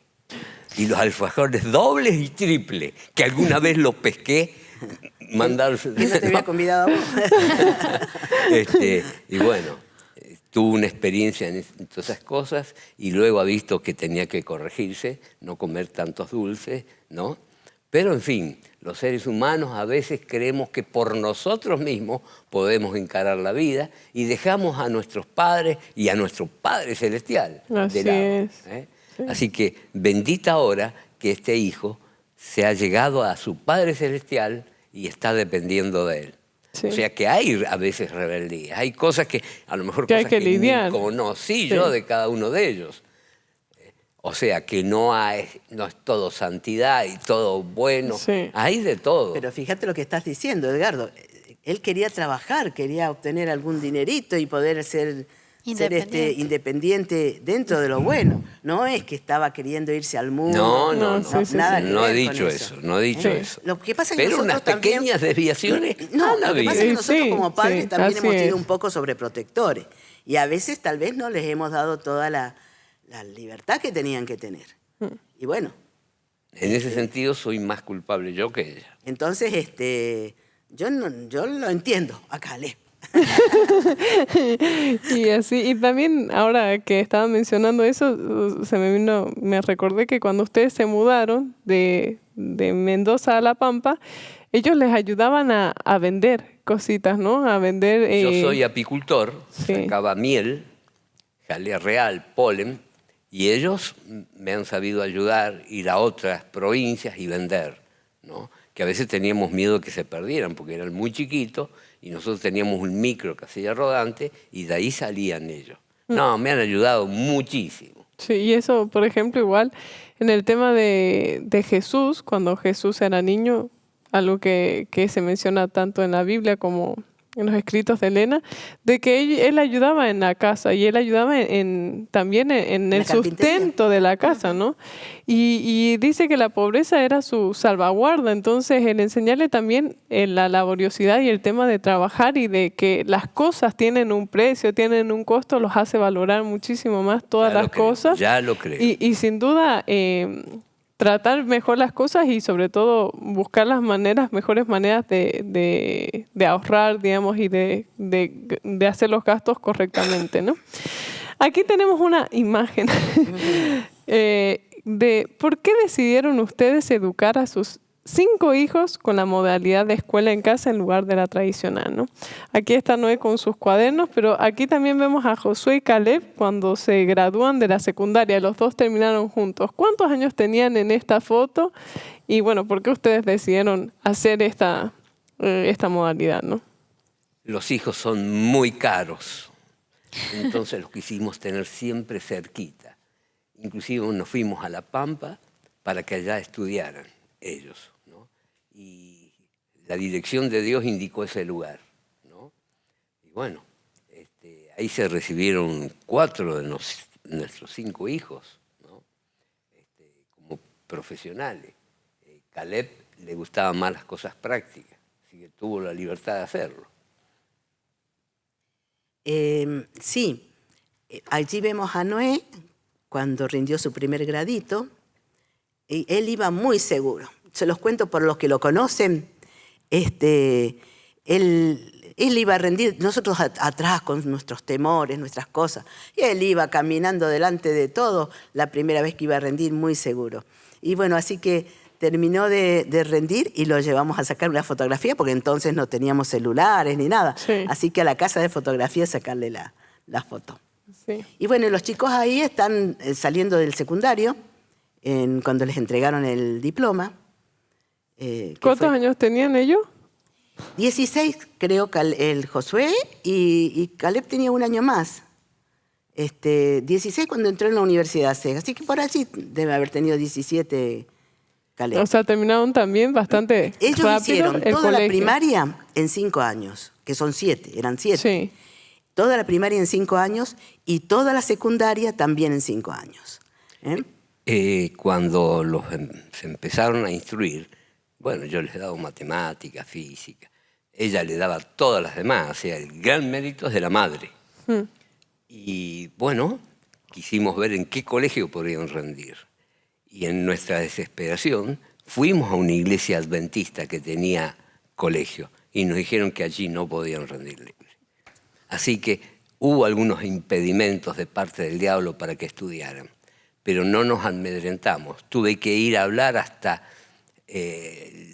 Y los alfajores dobles y triples, que alguna vez los pesqué, mandarse. ¿Quién te había convidado a vos? Y bueno, tuvo una experiencia en todas esas cosas y luego ha visto que tenía que corregirse, no comer tantos dulces, ¿no? Pero, en fin, los seres humanos a veces creemos que por nosotros mismos podemos encarar la vida y dejamos a nuestros padres y a nuestro Padre Celestial Así de lado. es. Sí. Así que bendita hora que este hijo se ha llegado a su Padre Celestial y está dependiendo de él. Sí. O sea que hay a veces rebeldía, hay cosas que a lo mejor Que hay cosas que lidiar. ni conocí Sí. yo de cada uno de ellos. O sea que no es todo santidad y todo bueno, Sí. hay de todo. Pero fíjate lo que estás diciendo, Edgardo. Él quería trabajar, quería obtener algún dinerito y poder ser independiente dentro de lo bueno. No es que estaba queriendo irse al mundo. No, nada que no ver he dicho con eso, no he dicho eso. Lo que pasa es que Pero nosotros unas pequeñas desviaciones No, lo que pasa es que nosotros como padres también hemos sido es. un poco sobreprotectores. Y a veces tal vez no les hemos dado toda la libertad que tenían que tener. Y bueno. En ese sentido soy más culpable yo que ella. Entonces, yo lo entiendo a Caleb. Y así, y también ahora que estaba mencionando eso, me recordé que cuando ustedes se mudaron de Mendoza a La Pampa, ellos les ayudaban a vender cositas, ¿no? A vender... Yo soy apicultor, sí. sacaba miel, jalea real, polen, y ellos me han sabido ayudar, ir a otras provincias y vender, ¿no? Que a veces teníamos miedo de que se perdieran porque eran muy chiquitos y nosotros teníamos un micro casilla rodante y de ahí salían ellos. No, me han ayudado muchísimo. Sí, y eso, por ejemplo, igual en el tema de Jesús, cuando Jesús era niño, algo que se menciona tanto en la Biblia como en los escritos de Elena, de que él ayudaba en la casa y él ayudaba también en el sustento de la casa, ¿no? Y dice que la pobreza era su salvaguarda, entonces el enseñarle también la laboriosidad y el tema de trabajar y de que las cosas tienen un precio, tienen un costo, los hace valorar muchísimo más todas las cosas. Ya lo creo. Y sin duda... tratar mejor las cosas y sobre todo buscar las mejores maneras de ahorrar, digamos, y de hacer los gastos correctamente, ¿no? Aquí tenemos una imagen de por qué decidieron ustedes educar a sus 5 hijos con la modalidad de escuela en casa en lugar de la tradicional, ¿no? Aquí está Noé con sus cuadernos, pero aquí también vemos a Josué y Caleb cuando se gradúan de la secundaria. Los dos terminaron juntos. ¿Cuántos años tenían en esta foto? Y bueno, ¿por qué ustedes decidieron hacer esta modalidad, ¿no? Los hijos son muy caros, entonces los quisimos tener siempre cerquita. Inclusive nos fuimos a La Pampa para que allá estudiaran ellos, ¿no? Y la dirección de Dios indicó ese lugar, ¿no? Y bueno, ahí se recibieron 4 de nuestros 5 hijos, ¿no? Como profesionales. Caleb le gustaban más las cosas prácticas, así que tuvo la libertad de hacerlo. Sí, allí vemos a Noé cuando rindió su primer gradito. Y él iba muy seguro. Se los cuento por los que lo conocen. Él iba a rendir, nosotros atrás con nuestros temores, nuestras cosas. Y él iba caminando delante de todo la primera vez que iba a rendir muy seguro. Y bueno, así que terminó de rendir y lo llevamos a sacar una fotografía porque entonces no teníamos celulares ni nada. Sí. Así que a la casa de fotografía a sacarle la foto. Sí. Y bueno, los chicos ahí están saliendo del secundario. Cuando les entregaron el diploma. ¿Cuántos años tenían ellos? 16, creo, el Josué, y Caleb tenía un año más. 16 cuando entró en la universidad. Así que por allí debe haber tenido 17 Caleb. O sea, terminaron también bastante Ellos rápido hicieron el toda colegio. la primaria en 5 años, que son 7, eran 7. Sí. Toda la primaria en 5 años y toda la secundaria también en 5 años. Cuando se empezaron a instruir, bueno, yo les he dado matemática, física. Ella le daba todas las demás, o sea, el gran mérito es de la madre. Y bueno, quisimos ver en qué colegio podrían rendir. Y en nuestra desesperación fuimos a una iglesia adventista que tenía colegio y nos dijeron que allí no podían rendir libre. Así que hubo algunos impedimentos de parte del diablo para que estudiaran. Pero no nos amedrentamos. Tuve que ir a hablar hasta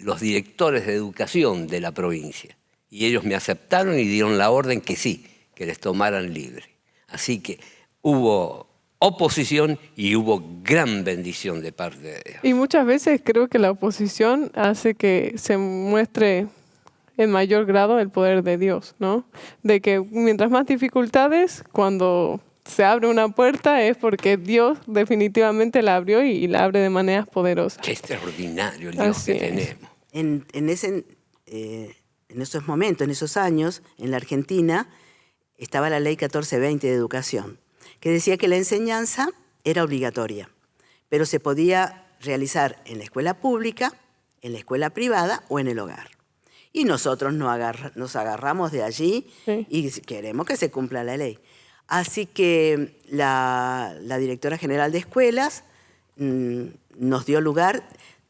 los directores de educación de la provincia. Y ellos me aceptaron y dieron la orden que sí, que les tomaran libre. Así que hubo oposición y hubo gran bendición de parte de Dios. Y muchas veces creo que la oposición hace que se muestre en mayor grado el poder de Dios, ¿no? De que mientras más dificultades, cuando se abre una puerta es porque Dios definitivamente la abrió y la abre de maneras poderosas. Qué extraordinario el Dios que tenemos. En esos momentos, en esos años, en la Argentina, estaba la ley 1420 de educación, que decía que la enseñanza era obligatoria, pero se podía realizar en la escuela pública, en la escuela privada o en el hogar. Y nosotros nos agarramos de allí y queremos que se cumpla la ley. Así que la directora general de escuelas nos dio lugar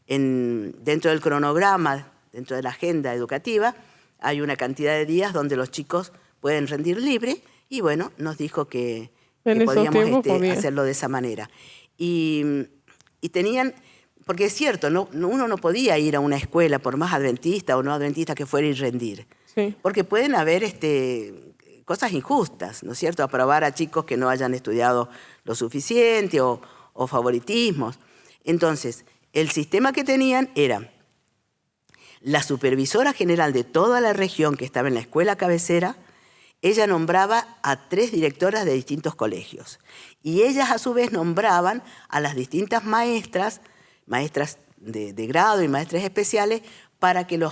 dentro del cronograma, dentro de la agenda educativa, hay una cantidad de días donde los chicos pueden rendir libre y bueno, nos dijo que podíamos hacerlo de esa manera. Y tenían, porque es cierto, uno no podía ir a una escuela, por más adventista o no adventista que fuera, y rendir. Sí. Porque pueden haber cosas injustas, ¿no es cierto? Aprobar a chicos que no hayan estudiado lo suficiente o favoritismos. Entonces, el sistema que tenían era la supervisora general de toda la región que estaba en la escuela cabecera. Ella nombraba a 3 directoras de distintos colegios. Y ellas a su vez nombraban a las distintas maestras de grado y maestras especiales para que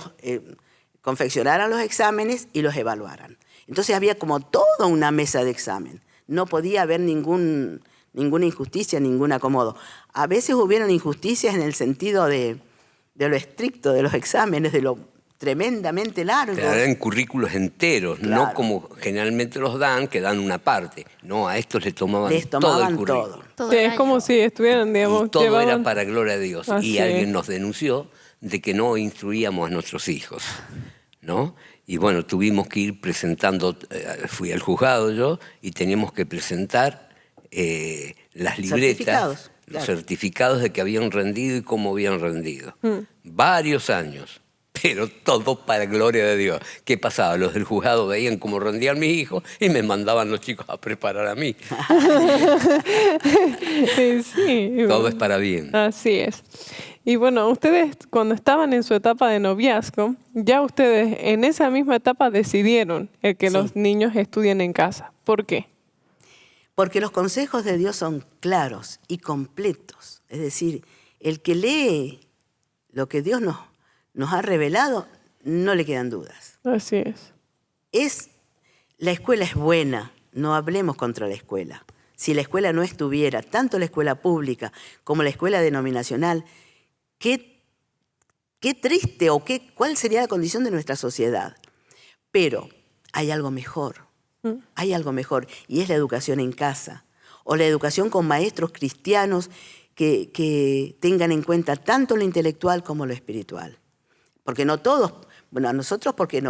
confeccionaran los exámenes y los evaluaran. Entonces había como toda una mesa de examen. No podía haber ninguna injusticia, ningún acomodo. A veces hubieron injusticias en el sentido de lo estricto de los exámenes, de lo tremendamente largos. Claro, eran currículos enteros, claro. No como generalmente los dan, que dan una parte. No, a estos les tomaban todo el currículo. Sí, es como si estuvieran, digamos, y todo era para gloria de Dios. Y alguien nos denunció de que no instruíamos a nuestros hijos, ¿no? Y bueno, tuvimos que ir presentando, fui al juzgado yo, y teníamos que presentar las libretas, los certificados de que habían rendido y cómo habían rendido. Varios años. Pero todo para gloria de Dios. ¿Qué pasaba? Los del juzgado veían cómo rendían mis hijos y me mandaban los chicos a preparar a mí. Sí. Todo es para bien. Así es. Y bueno, ustedes cuando estaban en su etapa de noviazgo, ya ustedes en esa misma etapa decidieron que los niños estudien en casa. ¿Por qué? Porque los consejos de Dios son claros y completos. Es decir, el que lee lo que Dios nos ha revelado, no le quedan dudas. Así es. La escuela es buena, no hablemos contra la escuela. Si la escuela no estuviera, tanto la escuela pública como la escuela denominacional, qué triste o cuál sería la condición de nuestra sociedad. Pero hay algo mejor, y es la educación en casa, o la educación con maestros cristianos que tengan en cuenta tanto lo intelectual como lo espiritual. Porque no todos, bueno, a nosotros porque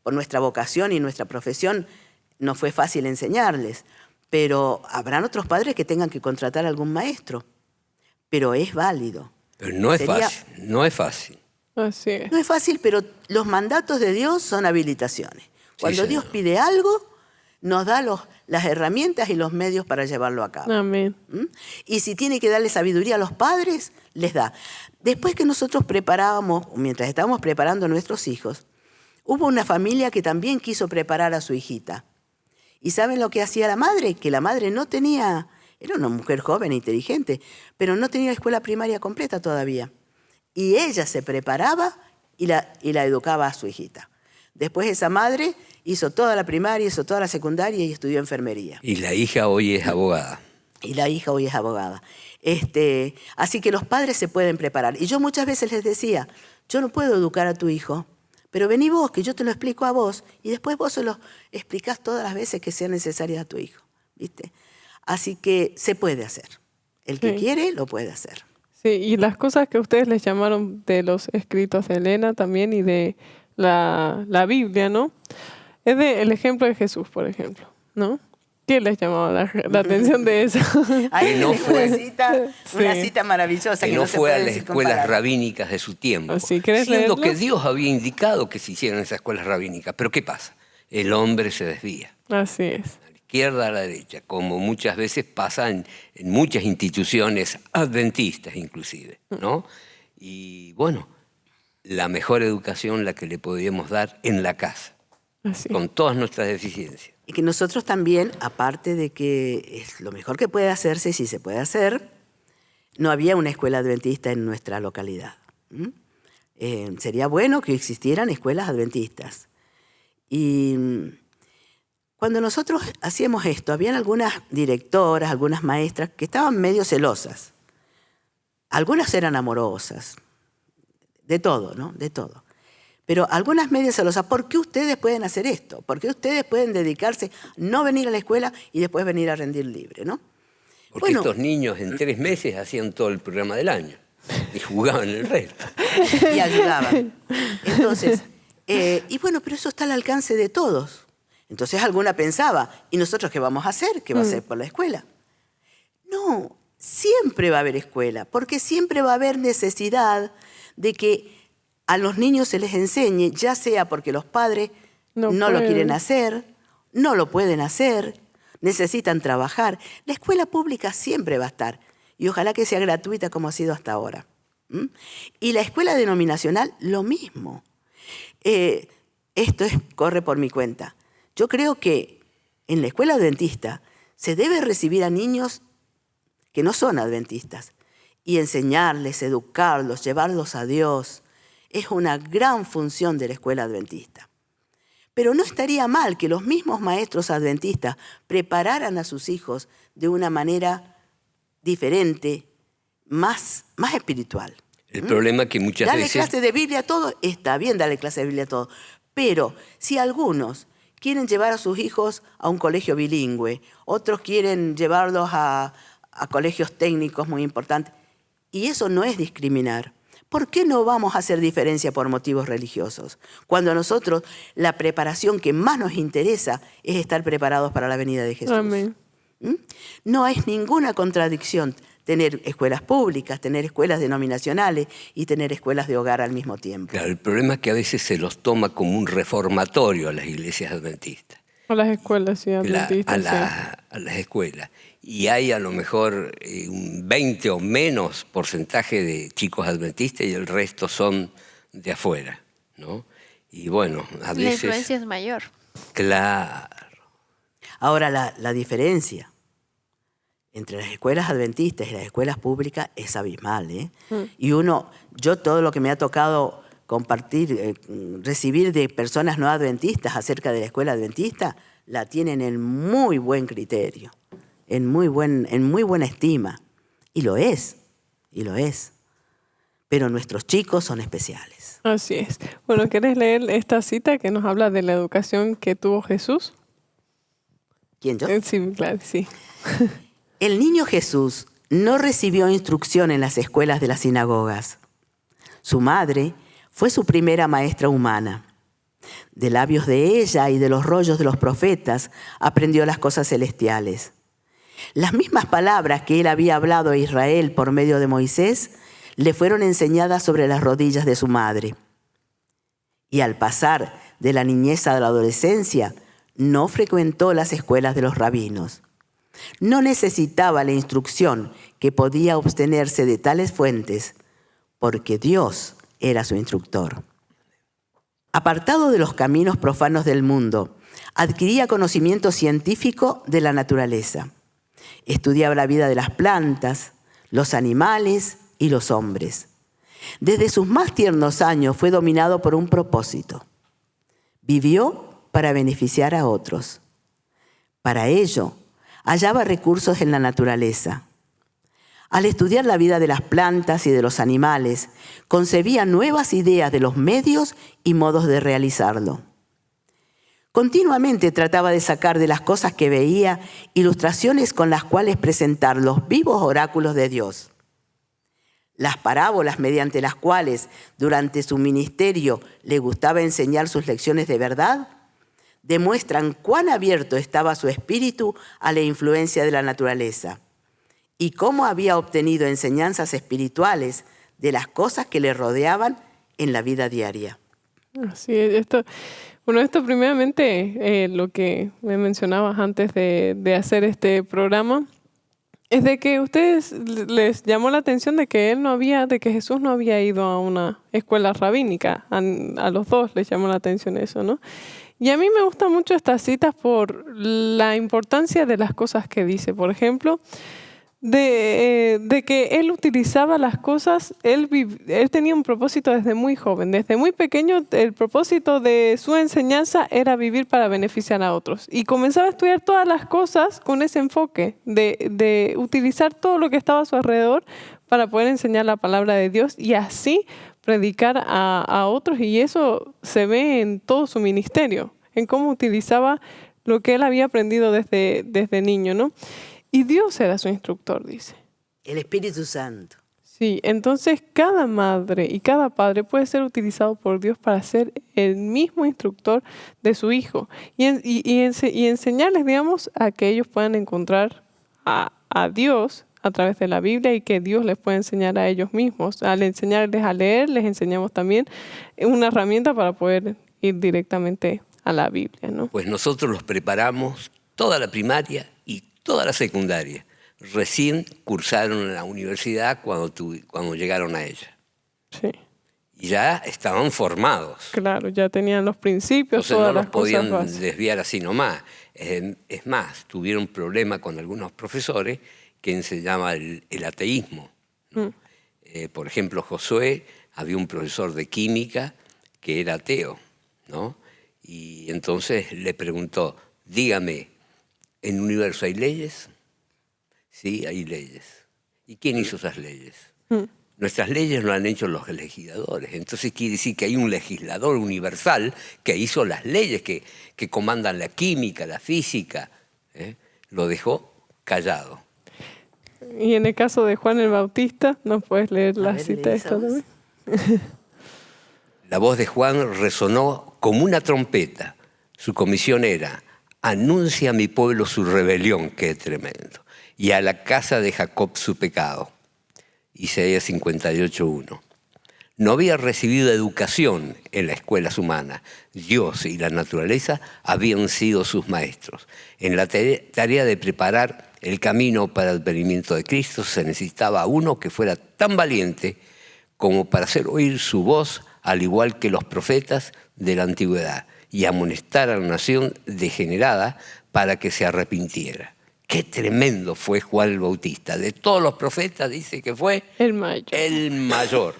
por nuestra vocación y nuestra profesión no fue fácil enseñarles, pero habrán otros padres que tengan que contratar a algún maestro, pero es válido. Pero no es fácil. Así es. No es fácil, pero los mandatos de Dios son habilitaciones. Cuando Dios pide algo, nos da las herramientas y los medios para llevarlo a cabo. Amén. Y si tiene que darle sabiduría a los padres, les da. Después que nosotros mientras estábamos preparando a nuestros hijos, hubo una familia que también quiso preparar a su hijita. ¿Y saben lo que hacía la madre? Que la madre no tenía, era una mujer joven e inteligente, pero no tenía escuela primaria completa todavía. Y ella se preparaba y la educaba a su hijita. Después esa madre hizo toda la primaria, hizo toda la secundaria y estudió enfermería. Y la hija hoy es abogada. Así que los padres se pueden preparar. Y yo muchas veces les decía, yo no puedo educar a tu hijo, pero vení vos, que yo te lo explico a vos, y después vos se lo explicás todas las veces que sean necesarias a tu hijo, ¿viste? Así que se puede hacer. El que quiere, lo puede hacer. Sí, y las cosas que ustedes les llamaron de los escritos de Elena también y de la Biblia, ¿no? Es el ejemplo de Jesús, por ejemplo, ¿no? ¿Qué les llamaba la atención de eso? Ahí no fue una cita maravillosa. Que no fue a las escuelas rabínicas de su tiempo. Siendo que Dios había indicado que se hicieran esas escuelas rabínicas. Pero ¿qué pasa? El hombre se desvía. Así es. A la izquierda, a la derecha, como muchas veces pasa en muchas instituciones adventistas inclusive, ¿no? Y bueno, la mejor educación la que le podíamos dar en la casa, con todas nuestras deficiencias. Y que nosotros también, aparte de que es lo mejor que puede hacerse, si se puede hacer, no había una escuela adventista en nuestra localidad. Sería bueno que existieran escuelas adventistas. Y cuando nosotros hacíamos esto, habían algunas directoras, algunas maestras que estaban medio celosas. Algunas eran amorosas, de todo, ¿no? De todo. Pero algunas medio celosas. ¿Por qué ustedes pueden hacer esto? ¿Por qué ustedes pueden dedicarse, no venir a la escuela y después venir a rendir libre, ¿no? Porque estos niños en 3 meses hacían todo el programa del año y jugaban el resto. Y ayudaban. Entonces, y bueno, pero eso está al alcance de todos. Entonces alguna pensaba, ¿y nosotros qué vamos a hacer? ¿Qué va a hacer por la escuela? No, siempre va a haber escuela, porque siempre va a haber necesidad de que a los niños se les enseñe, ya sea porque los padres no lo quieren hacer, no lo pueden hacer, necesitan trabajar. La escuela pública siempre va a estar, y ojalá que sea gratuita como ha sido hasta ahora. Y la escuela denominacional, lo mismo. Esto corre por mi cuenta. Yo creo que en la escuela adventista se debe recibir a niños que no son adventistas y enseñarles, educarlos, llevarlos a Dios. Es una gran función de la escuela adventista. Pero no estaría mal que los mismos maestros adventistas prepararan a sus hijos de una manera diferente, más espiritual. El problema es que muchas Darle veces... clase de Biblia a todo, está bien darle clase de Biblia a todo. Pero si algunos quieren llevar a sus hijos a un colegio bilingüe, otros quieren llevarlos a colegios técnicos muy importantes, y eso no es discriminar. ¿Por qué no vamos a hacer diferencia por motivos religiosos? Cuando a nosotros la preparación que más nos interesa es estar preparados para la venida de Jesús. Amén. No es ninguna contradicción tener escuelas públicas, tener escuelas denominacionales y tener escuelas de hogar al mismo tiempo. Claro, el problema es que a veces se los toma como un reformatorio a las iglesias adventistas. A las escuelas, sí, adventistas. A las escuelas. Y hay a lo mejor un 20 o menos porcentaje de chicos adventistas y el resto son de afuera, ¿no? Y bueno, a veces... La influencia es mayor. Claro. Ahora, la diferencia entre las escuelas adventistas y las escuelas públicas es abismal, ¿eh? Y yo todo lo que me ha tocado compartir, recibir de personas no adventistas acerca de la escuela adventista, la tienen en muy buen criterio, en muy buena estima. Y lo es. Pero nuestros chicos son especiales. Así es. Bueno, ¿querés leer esta cita que nos habla de la educación que tuvo Jesús? ¿Quién, yo? Sí, claro, sí. El niño Jesús no recibió instrucción en las escuelas de las sinagogas. Su madre fue su primera maestra humana. De labios de ella y de los rollos de los profetas aprendió las cosas celestiales. Las mismas palabras que él había hablado a Israel por medio de Moisés le fueron enseñadas sobre las rodillas de su madre. Y al pasar de la niñez a la adolescencia, no frecuentó las escuelas de los rabinos. No necesitaba la instrucción que podía obtenerse de tales fuentes, porque Dios era su instructor. Apartado de los caminos profanos del mundo, adquiría conocimiento científico de la naturaleza. Estudiaba la vida de las plantas, los animales y los hombres. Desde sus más tiernos años fue dominado por un propósito. Vivió para beneficiar a otros. Para ello, hallaba recursos en la naturaleza. Al estudiar la vida de las plantas y de los animales, concebía nuevas ideas de los medios y modos de realizarlo. Continuamente trataba de sacar de las cosas que veía ilustraciones con las cuales presentar los vivos oráculos de Dios. Las parábolas mediante las cuales durante su ministerio le gustaba enseñar sus lecciones de verdad, demuestran cuán abierto estaba su espíritu a la influencia de la naturaleza y cómo había obtenido enseñanzas espirituales de las cosas que le rodeaban en la vida diaria. Así es. Esto primeramente, lo que me mencionabas antes de hacer este programa, es de que a ustedes les llamó la atención de que Jesús no había ido a una escuela rabínica. A los dos les llamó la atención eso, ¿no? Y a mí me gustan mucho estas citas por la importancia de las cosas que dice. Por ejemplo, de que él utilizaba las cosas, él tenía un propósito desde muy joven, desde muy pequeño. El propósito de su enseñanza era vivir para beneficiar a otros. Y comenzaba a estudiar todas las cosas con ese enfoque de utilizar todo lo que estaba a su alrededor para poder enseñar la palabra de Dios y así predicar a otros. Y eso se ve en todo su ministerio, en cómo utilizaba lo que él había aprendido desde niño, ¿no? Y Dios era su instructor, dice. El Espíritu Santo. Sí, entonces cada madre y cada padre puede ser utilizado por Dios para ser el mismo instructor de su hijo y enseñarles, digamos, a que ellos puedan encontrar a Dios a través de la Biblia y que Dios les pueda enseñar a ellos mismos. Al enseñarles a leer, les enseñamos también una herramienta para poder ir directamente a la Biblia, ¿no? Pues nosotros los preparamos toda la primaria y toda la secundaria. Recién cursaron la universidad cuando llegaron a ella. Sí. Y ya estaban formados. Claro, ya tenían los principios, Entonces todas no las los podían cosas básicas. desviar así nomás. Es más, tuvieron problema con algunos profesores que enseñaban el ateísmo, ¿no? Por ejemplo, Josué, había un profesor de química que era ateo, ¿no? Y entonces le preguntó, dígame, ¿en el universo hay leyes? Sí, hay leyes. ¿Y quién hizo esas leyes? Nuestras leyes no han hecho los legisladores. Entonces quiere decir que hay un legislador universal que hizo las leyes que comandan la química, la física. Lo dejó callado. Y en el caso de Juan el Bautista, ¿nos puedes leer la ver, cita lee esta esa voz. también? La voz de Juan resonó como una trompeta. Su comisión era, anuncia a mi pueblo su rebelión, que es tremendo, y a la casa de Jacob su pecado. Isaías 58:1. No había recibido educación en las escuelas humanas. Dios y la naturaleza habían sido sus maestros. En la tarea de preparar el camino para el venimiento de Cristo se necesitaba uno que fuera tan valiente como para hacer oír su voz, al igual que los profetas de la antigüedad, y amonestar a la nación degenerada para que se arrepintiera. Qué tremendo fue Juan el Bautista. De todos los profetas dice que fue El mayo. el mayor.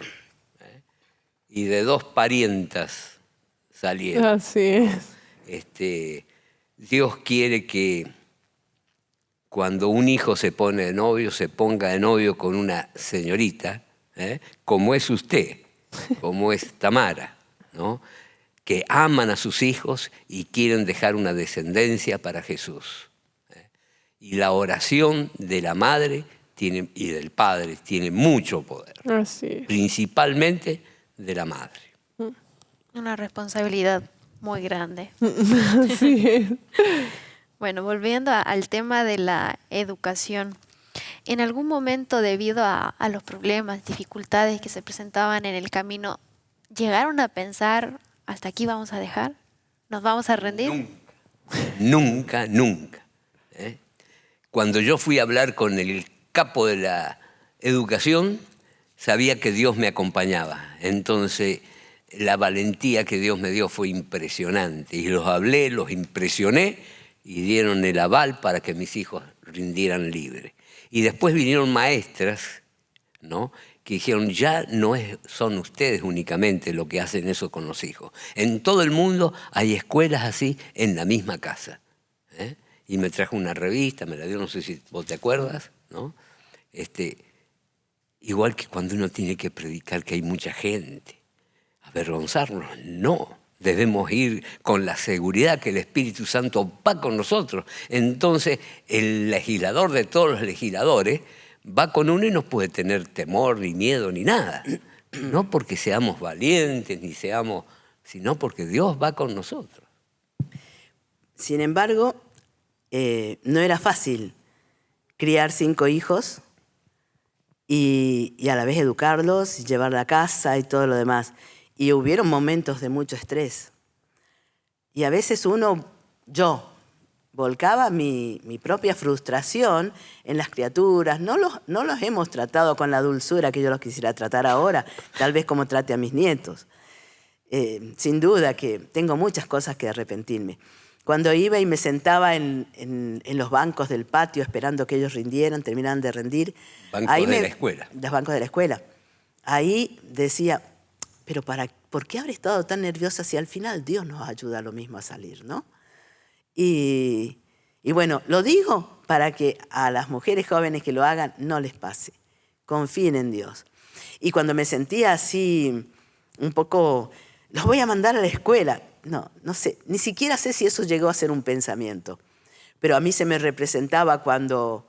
Y de 2 parientas salieron. Así es. Dios quiere que cuando un hijo se pone de novio, se ponga de novio con una señorita, como es usted, como es Tamara, ¿no? Que aman a sus hijos y quieren dejar una descendencia para Jesús. Y la oración de la madre y del padre tiene mucho poder, Así es. principalmente de la madre. Una responsabilidad muy grande. Así es. Bueno, volviendo al tema de la educación. En algún momento, debido a los problemas, dificultades que se presentaban en el camino, ¿llegaron a pensar, hasta aquí vamos a dejar? ¿Nos vamos a rendir? Nunca, nunca. Cuando yo fui a hablar con el capo de la educación, sabía que Dios me acompañaba. Entonces, la valentía que Dios me dio fue impresionante. Y los hablé, los impresioné y dieron el aval para que mis hijos rindieran libre. Y después vinieron maestras, ¿no?, que dijeron, ya no son ustedes únicamente los que hacen eso con los hijos. En todo el mundo hay escuelas así en la misma casa. Y me trajo una revista, me la dio, no sé si vos te acuerdas, ¿no? Igual que cuando uno tiene que predicar que hay mucha gente, avergonzarnos, no. Debemos ir con la seguridad que el Espíritu Santo va con nosotros. Entonces, el legislador de todos los legisladores va con uno y no puede tener temor, ni miedo, ni nada. No porque seamos valientes, sino porque Dios va con nosotros. Sin embargo, no era fácil criar 5 hijos y a la vez educarlos, y llevar a casa y todo lo demás. Y hubieron momentos de mucho estrés. Y a veces yo volcaba mi propia frustración en las criaturas. No los hemos tratado con la dulzura que yo los quisiera tratar ahora, tal vez como trate a mis nietos. Sin duda que tengo muchas cosas que arrepentirme. Cuando iba y me sentaba en los bancos del patio esperando que ellos rindieran, terminaran de rendir. Bancos de la escuela. Los bancos de la escuela. Ahí decía, pero ¿por qué habré estado tan nerviosa si al final Dios nos ayuda a lo mismo a salir, ¿no? Y bueno, lo digo para que a las mujeres jóvenes que lo hagan no les pase. Confíen en Dios. Y cuando me sentía así un poco, los voy a mandar a la escuela. No sé, ni siquiera sé si eso llegó a ser un pensamiento. Pero a mí se me representaba cuando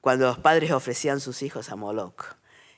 los padres ofrecían sus hijos a Moloch.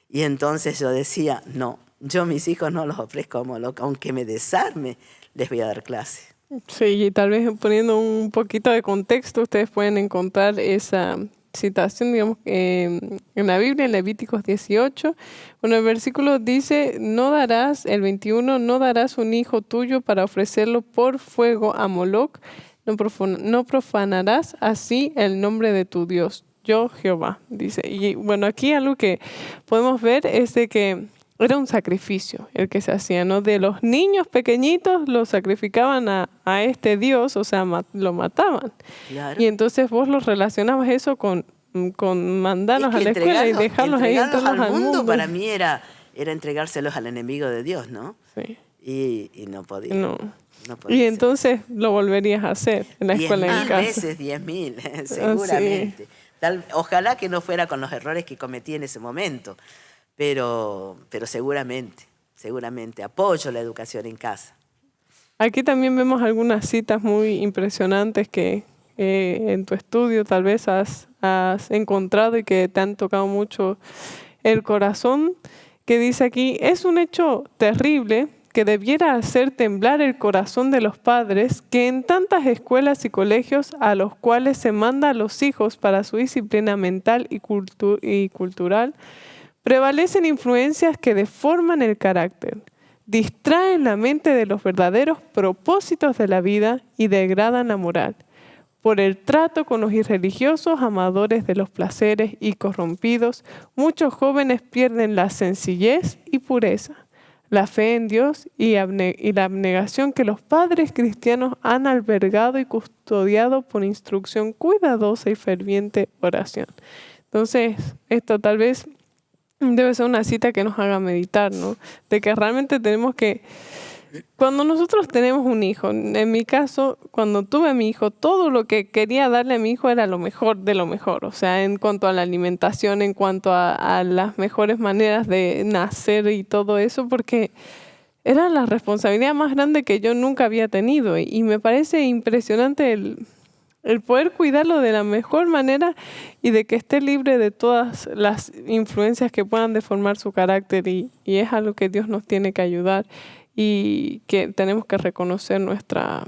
Y entonces yo decía, no, yo mis hijos no los ofrezco a Moloch, aunque me desarme, les voy a dar clase. Sí, y tal vez poniendo un poquito de contexto, ustedes pueden encontrar esa citación, digamos, en la Biblia, en Levíticos 18. Bueno, el versículo dice, el 21, no darás un hijo tuyo para ofrecerlo por fuego a Moloch, no profanarás así el nombre de tu Dios, yo Jehová, dice. Y bueno, aquí algo que podemos ver es de que era un sacrificio el que se hacía, ¿no? De los niños pequeñitos los sacrificaban a este Dios, o sea, lo mataban. Claro. Y entonces vos los relacionabas eso con mandarlos a la escuela y dejarlos ahí entrarlos al mundo. Para mí era entregárselos al enemigo de Dios, ¿no? Sí. Y no podía. No. No podía Y ser. entonces lo volverías a hacer en la escuela en 10.000 casa. veces, 10.000, seguramente. Ojalá que no fuera con los errores que cometí en ese momento, pero seguramente apoyo la educación en casa. Aquí también vemos algunas citas muy impresionantes que en tu estudio tal vez has encontrado y que te han tocado mucho el corazón, que dice aquí, es un hecho terrible que debiera hacer temblar el corazón de los padres que en tantas escuelas y colegios a los cuales se manda a los hijos para su disciplina mental y cultural, prevalecen influencias que deforman el carácter, distraen la mente de los verdaderos propósitos de la vida y degradan la moral. Por el trato con los irreligiosos, amadores de los placeres y corrompidos, muchos jóvenes pierden la sencillez y pureza, la fe en Dios y la abnegación que los padres cristianos han albergado y custodiado por instrucción cuidadosa y ferviente oración. Entonces, esto tal vez debe ser una cita que nos haga meditar, ¿no? De que realmente tenemos que, cuando nosotros tenemos un hijo, en mi caso, cuando tuve a mi hijo, todo lo que quería darle a mi hijo era lo mejor de lo mejor. O sea, en cuanto a la alimentación, en cuanto a las mejores maneras de nacer y todo eso, porque era la responsabilidad más grande que yo nunca había tenido. Y me parece impresionante el poder cuidarlo de la mejor manera y de que esté libre de todas las influencias que puedan deformar su carácter y es algo que Dios nos tiene que ayudar y que tenemos que reconocer nuestra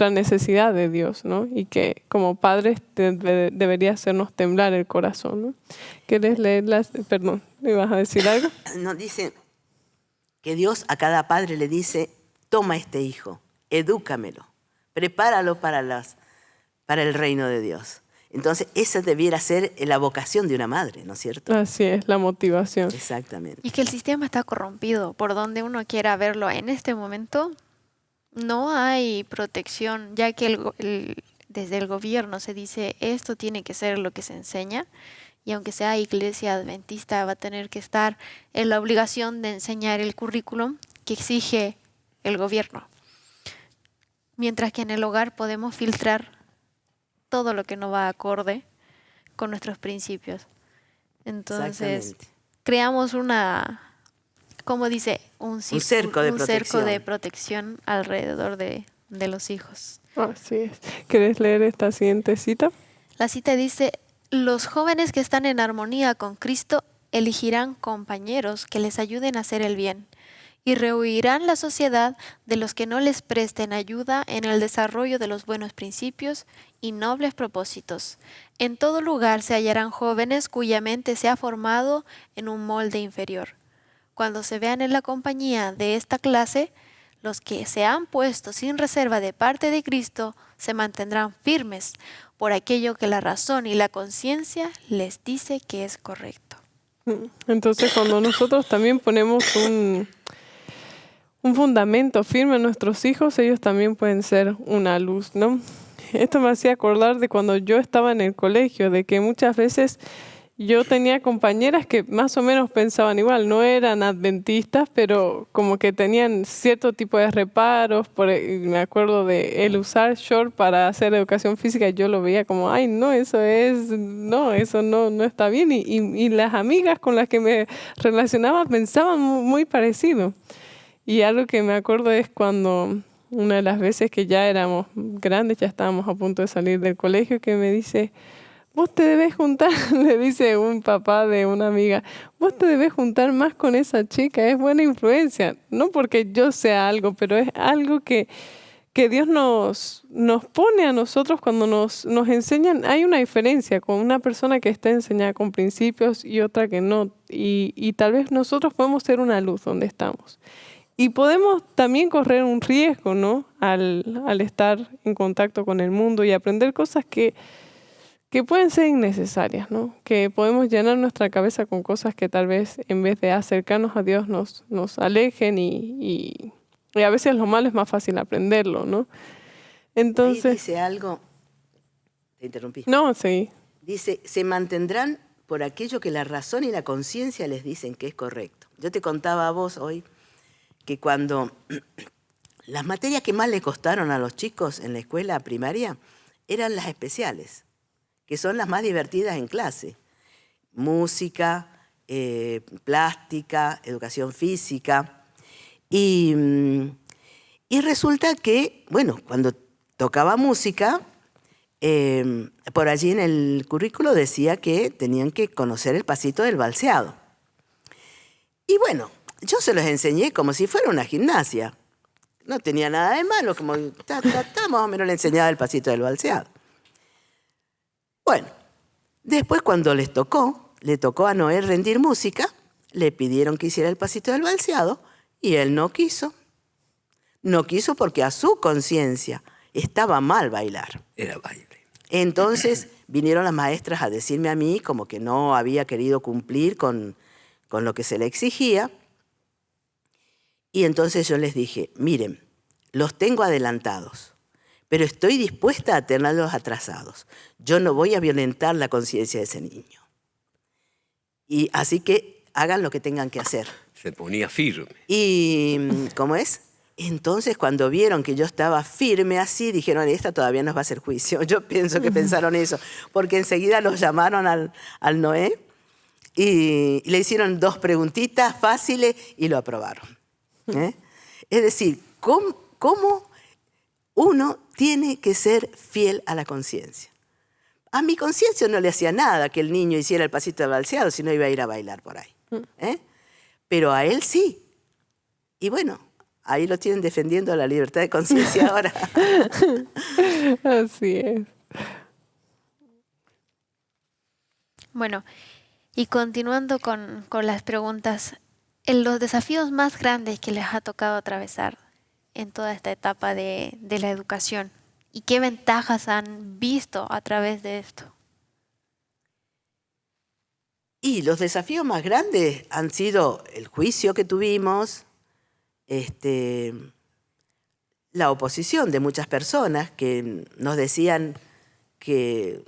necesidad de Dios, ¿no? Y que como padres debería hacernos temblar el corazón, ¿no? ¿Quieres leerlas? Perdón, ¿me ibas a decir algo? Nos dice que Dios a cada padre le dice, toma este hijo, edúcamelo, prepáralo para el reino de Dios. Entonces, esa debiera ser la vocación de una madre, ¿no es cierto? Así es, la motivación. Exactamente. Y que el sistema está corrompido, por donde uno quiera verlo en este momento, no hay protección, ya que desde el gobierno se dice esto tiene que ser lo que se enseña, y aunque sea iglesia adventista va a tener que estar en la obligación de enseñar el currículum que exige el gobierno. Mientras que en el hogar podemos filtrar todo lo que no va acorde con nuestros principios. Entonces, creamos como dice, un cerco de protección alrededor de los hijos. Así es. ¿Quieres leer esta siguiente cita? La cita dice, los jóvenes que están en armonía con Cristo elegirán compañeros que les ayuden a hacer el bien y rehuirán la sociedad de los que no les presten ayuda en el desarrollo de los buenos principios y nobles propósitos. En todo lugar se hallarán jóvenes cuya mente se ha formado en un molde inferior. Cuando se vean en la compañía de esta clase, los que se han puesto sin reserva de parte de Cristo se mantendrán firmes por aquello que la razón y la conciencia les dice que es correcto. Entonces, cuando nosotros también ponemos un fundamento firme en nuestros hijos, ellos también pueden ser una luz, ¿no? esto me hacía acordar de cuando yo estaba en el colegio, de que muchas veces yo tenía compañeras que más o menos pensaban igual, no eran adventistas, pero como que tenían cierto tipo de reparos. Me acuerdo de el usar short para hacer educación física, yo lo veía como, ay, no, eso no está bien. Y las amigas con las que me relacionaba pensaban muy parecido. Y algo que me acuerdo es cuando una de las veces que ya éramos grandes, ya estábamos a punto de salir del colegio, que me dice, vos te debes juntar, le dice un papá de una amiga, vos te debes juntar más con esa chica, es buena influencia. No porque yo sea algo, pero es algo que Dios nos pone a nosotros cuando nos enseñan. Hay una diferencia con una persona que está enseñada con principios y otra que no. Y tal vez nosotros podemos ser una luz donde estamos. Y podemos también correr un riesgo, ¿no? Al estar en contacto con el mundo y aprender cosas que pueden ser innecesarias, ¿no? Que podemos llenar nuestra cabeza con cosas que tal vez en vez de acercarnos a Dios nos alejen y a veces lo malo es más fácil aprenderlo, ¿no? Entonces... Ahí dice algo, te interrumpí. No, sí. Dice, se mantendrán por aquello que la razón y la conciencia les dicen que es correcto. Yo te contaba a vos hoy que cuando las materias que más le costaron a los chicos en la escuela primaria eran las especiales, que son las más divertidas en clase. Música, plástica, educación física. Y resulta que, bueno, cuando tocaba música, por allí en el currículo decía que tenían que conocer el pasito del valseado. Y bueno, yo se los enseñé como si fuera una gimnasia. No tenía nada de malo, como más o menos le enseñaba el pasito del valseado. Bueno, después cuando le tocó a Noé rendir música, le pidieron que hiciera el pasito del valseado y él no quiso. No quiso porque a su conciencia estaba mal bailar. Era baile. Entonces vinieron las maestras a decirme a mí como que no había querido cumplir con lo que se le exigía. Y entonces yo les dije, miren, los tengo adelantados, pero estoy dispuesta a tenerlos atrasados. Yo no voy a violentar la conciencia de ese niño. Y así que hagan lo que tengan que hacer. Se ponía firme. Y, ¿cómo es? Entonces, cuando vieron que yo estaba firme así, dijeron, esta todavía nos va a hacer juicio. Yo pienso que pensaron eso, porque enseguida los llamaron al Noé y le hicieron 2 preguntitas fáciles y lo aprobaron. Es decir, ¿cómo uno tiene que ser fiel a la conciencia? A mi conciencia no le hacía nada que el niño hiciera el pasito de valseado, si no iba a ir a bailar por ahí. Pero a él sí. Y bueno, ahí lo tienen defendiendo la libertad de conciencia ahora. Así es. Bueno, y continuando con las preguntas, los desafíos más grandes que les ha tocado atravesar en toda esta etapa de la educación, ¿y qué ventajas han visto a través de esto? Y los desafíos más grandes han sido el juicio que tuvimos, la oposición de muchas personas que nos decían que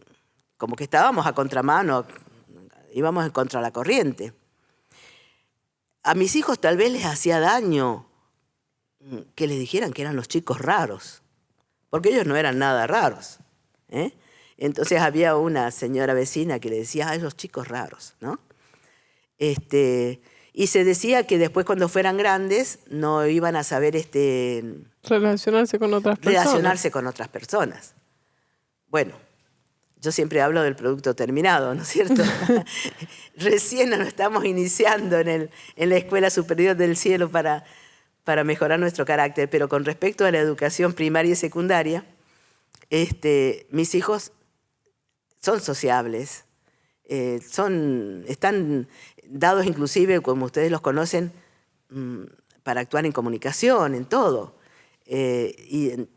como que estábamos a contramano, íbamos en contra la corriente. A mis hijos tal vez les hacía daño que les dijeran que eran los chicos raros, porque ellos no eran nada raros. Entonces había una señora vecina que le decía, los chicos raros, ¿no? Y se decía que después cuando fueran grandes no iban a saber relacionarse con otras personas. Bueno, yo siempre hablo del producto terminado, ¿no es cierto? Recién nos estamos iniciando en la Escuela Superior del Cielo para mejorar nuestro carácter, pero con respecto a la educación primaria y secundaria, mis hijos son sociables, están dados inclusive, como ustedes los conocen, para actuar en comunicación, en todo. Y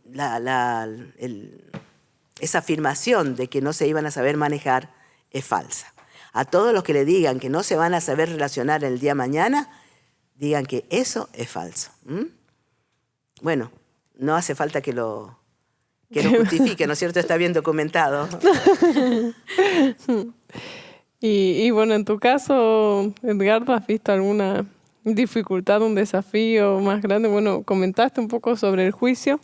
esa afirmación de que no se iban a saber manejar es falsa. A todos los que le digan que no se van a saber relacionar el día mañana, digan que eso es falso. Bueno, no hace falta que lo que lo justifique, ¿no es cierto? Está bien documentado. Y bueno, en tu caso, Edgardo, ¿has visto alguna dificultad, un desafío más grande? Bueno, comentaste un poco sobre el juicio,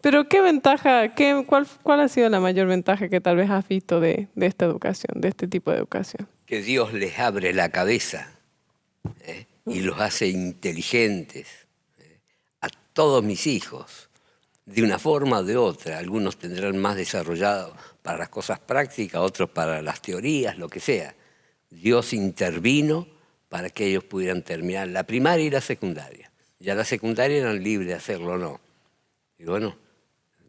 pero ¿qué ventaja, cuál ha sido la mayor ventaja que tal vez has visto de esta educación, de este tipo de educación? Que Dios les abre la cabeza y los hace inteligentes, a todos mis hijos, de una forma o de otra. Algunos tendrán más desarrollado para las cosas prácticas, otros para las teorías, lo que sea. Dios intervino para que ellos pudieran terminar la primaria y la secundaria. Ya la secundaria eran libres de hacerlo o no. Y bueno,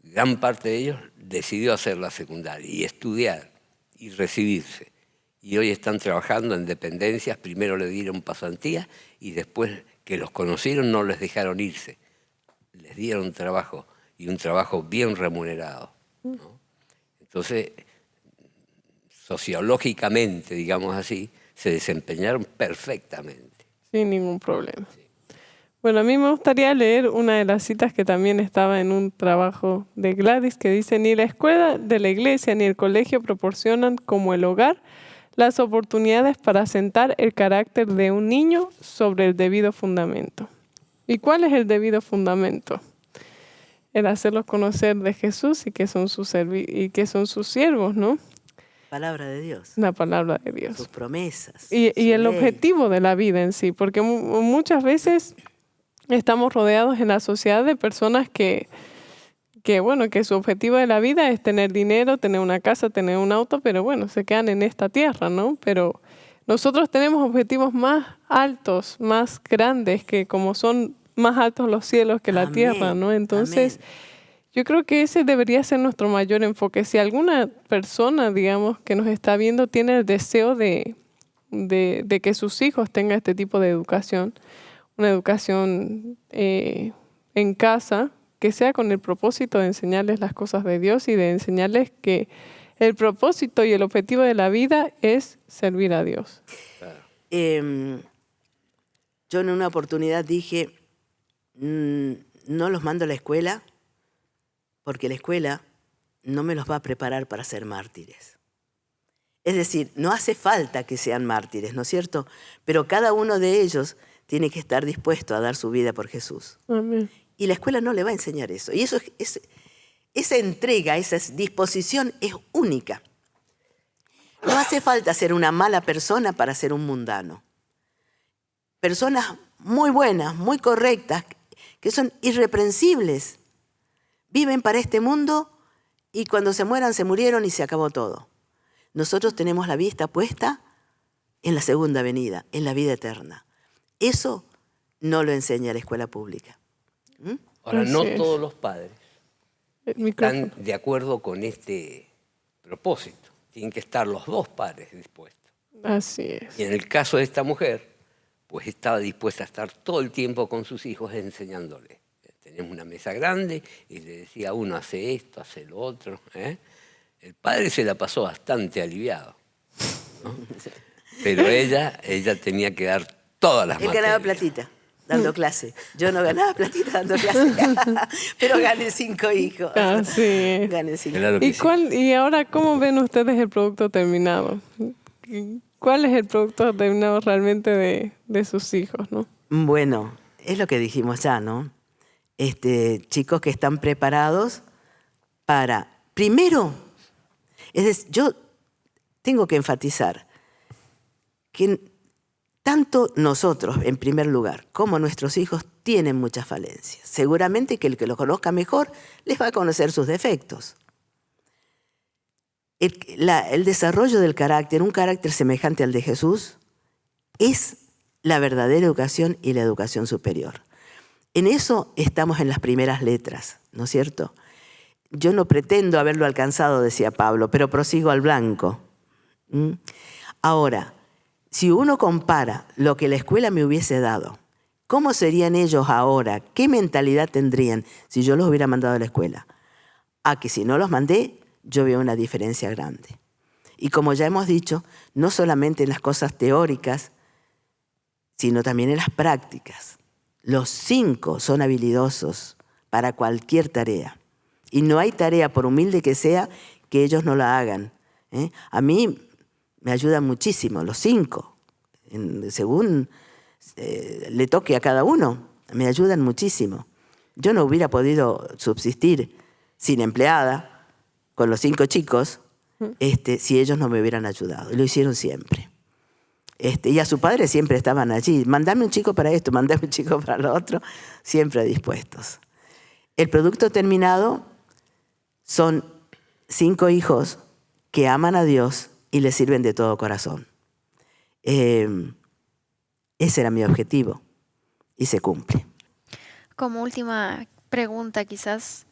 gran parte de ellos decidió hacer la secundaria y estudiar y recibirse. Y hoy están trabajando en dependencias. Primero le dieron pasantía y después que los conocieron no les dejaron irse. Les dieron trabajo y un trabajo bien remunerado, ¿no? Entonces, sociológicamente, digamos así, se desempeñaron perfectamente. Sin ningún problema. Bueno, a mí me gustaría leer una de las citas que también estaba en un trabajo de Gladys, que dice: ni la escuela de la iglesia ni el colegio proporcionan como el hogar las oportunidades para asentar el carácter de un niño sobre el debido fundamento. ¿Y cuál es el debido fundamento? El hacerlos conocer de Jesús y que son sus siervos, ¿no? Palabra de Dios. La palabra de Dios. Sus promesas. Y el ley. objetivo de la vida en sí, porque muchas veces estamos rodeados en la sociedad de personas que su objetivo de la vida es tener dinero, tener una casa, tener un auto, pero bueno, se quedan en esta tierra, ¿no? Pero nosotros tenemos objetivos más altos, más grandes, que como son más altos los cielos que la Amén, tierra, ¿no? Entonces, amén. yo creo que ese debería ser nuestro mayor enfoque. Si alguna persona, digamos, que nos está viendo tiene el deseo de que sus hijos tengan este tipo de educación, una educación en casa, que sea con el propósito de enseñarles las cosas de Dios y de enseñarles que el propósito y el objetivo de la vida es servir a Dios. Yo en una oportunidad dije, no los mando a la escuela porque la escuela no me los va a preparar para ser mártires. Es decir, no hace falta que sean mártires, ¿no es cierto? Pero cada uno de ellos tiene que estar dispuesto a dar su vida por Jesús. Amén. Y la escuela no le va a enseñar eso. Y esa entrega, esa disposición es única. No hace falta ser una mala persona para ser un mundano. Personas muy buenas, muy correctas, que son irreprensibles, viven para este mundo y cuando se mueran se murieron y se acabó todo. Nosotros tenemos la vista puesta en la segunda venida, en la vida eterna. Eso no lo enseña la escuela pública. Ahora, no Así es. todos los padres están de acuerdo con este propósito. Tienen que estar los dos padres dispuestos. Así es. Y en el caso de esta mujer, pues estaba dispuesta a estar todo el tiempo con sus hijos enseñándoles. Teníamos una mesa grande y le decía a uno, hace esto, hace lo otro. El padre se la pasó bastante aliviado, ¿no? Pero ella tenía que dar todas las materias. Él ganaba platita dando clase. Yo no ganaba platita dando clase, pero gané 5 hijos. Así es. Gané 5. Claro que sí. ¿Y ahora cómo ven ustedes el producto terminado? ¿Cuál es el producto terminado realmente de sus hijos, no? Bueno, es lo que dijimos ya, ¿no? Chicos que están preparados para, primero, yo tengo que enfatizar que tanto nosotros, en primer lugar, como nuestros hijos tienen muchas falencias. Seguramente que el que los conozca mejor les va a conocer sus defectos. El desarrollo del carácter, un carácter semejante al de Jesús, es la verdadera educación y la educación superior. En eso estamos en las primeras letras, ¿no es cierto? Yo no pretendo haberlo alcanzado, decía Pablo, pero prosigo al blanco. Ahora, si uno compara lo que la escuela me hubiese dado, ¿cómo serían ellos ahora? ¿Qué mentalidad tendrían si yo los hubiera mandado a la escuela? A que si no los mandé, yo veo una diferencia grande. Y como ya hemos dicho, no solamente en las cosas teóricas, sino también en las prácticas. Los 5 son habilidosos para cualquier tarea. Y no hay tarea, por humilde que sea, que ellos no la hagan. A mí me ayudan muchísimo, los 5, según le toque a cada uno, me ayudan muchísimo. Yo no hubiera podido subsistir sin empleada, con los 5 chicos, si ellos no me hubieran ayudado. Y lo hicieron siempre. Y a su padre siempre estaban allí. Mandame un chico para esto, mandame un chico para lo otro, siempre dispuestos. El producto terminado son 5 hijos que aman a Dios y le sirven de todo corazón. Ese era mi objetivo y se cumple. Como última pregunta quizás,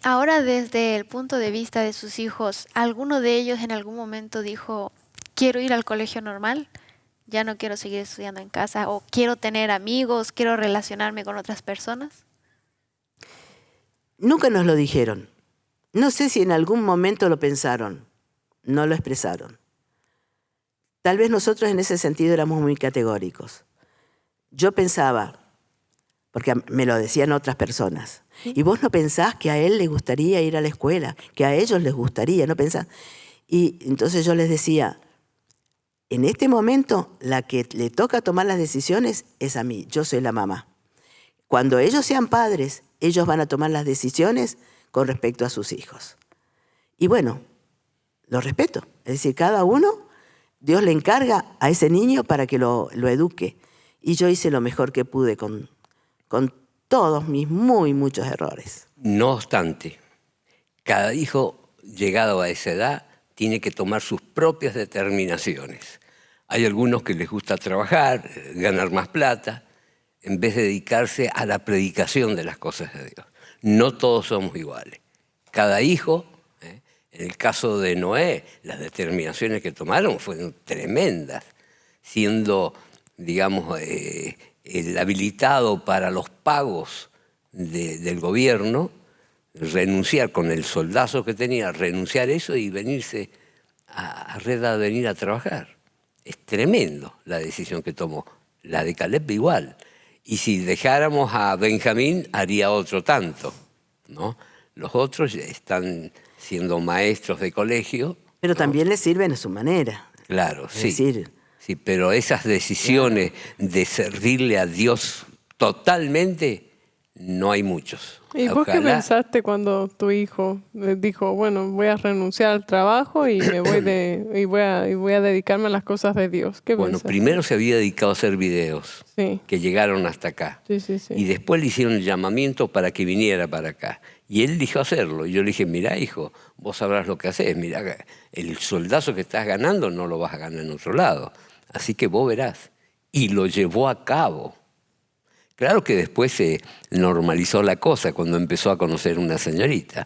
ahora desde el punto de vista de sus hijos, ¿alguno de ellos en algún momento dijo, quiero ir al colegio normal, ya no quiero seguir estudiando en casa, o quiero tener amigos, quiero relacionarme con otras personas? Nunca nos lo dijeron. No sé si en algún momento lo pensaron, no lo expresaron. Tal vez nosotros en ese sentido éramos muy categóricos. Yo pensaba, porque me lo decían otras personas, y vos no pensás que a él le gustaría ir a la escuela, que a ellos les gustaría, no pensás. Y entonces yo les decía, en este momento la que le toca tomar las decisiones es a mí, yo soy la mamá. Cuando ellos sean padres, ellos van a tomar las decisiones con respecto a sus hijos. Y bueno, lo respeto. Es decir, cada uno, Dios le encarga a ese niño para que lo eduque. Y yo hice lo mejor que pude con todos mis muchos errores. No obstante, cada hijo llegado a esa edad tiene que tomar sus propias determinaciones. Hay algunos que les gusta trabajar, ganar más plata, en vez de dedicarse a la predicación de las cosas de Dios. No todos somos iguales. Cada hijo, en el caso de Noé, las determinaciones que tomaron fueron tremendas, siendo, digamos, el habilitado para los pagos del gobierno, renunciar con el soldazo que tenía, renunciar eso y venirse a Reda a venir a trabajar. Es tremendo la decisión que tomó. La de Caleb igual. Y si dejáramos a Benjamín, haría otro tanto, ¿no? Los otros están siendo maestros de colegio. Pero también les sirven a su manera. Claro, sí. Decir, sí, pero esas decisiones de servirle a Dios totalmente, no hay muchos. ¿Y vos qué pensaste cuando tu hijo dijo, bueno, voy a renunciar al trabajo y me voy a dedicarme a las cosas de Dios? ¿Qué Bueno, pensaste? primero se había dedicado a hacer videos, Sí. que llegaron hasta acá. Sí, sí, sí. Y después le hicieron el llamamiento para que viniera para acá. Y él dijo hacerlo. Y yo le dije, mirá, hijo, vos sabrás lo que haces. Mirá, el soldazo que estás ganando no lo vas a ganar en otro lado. Así que vos verás. Y lo llevó a cabo. Claro que después se normalizó la cosa cuando empezó a conocer una señorita.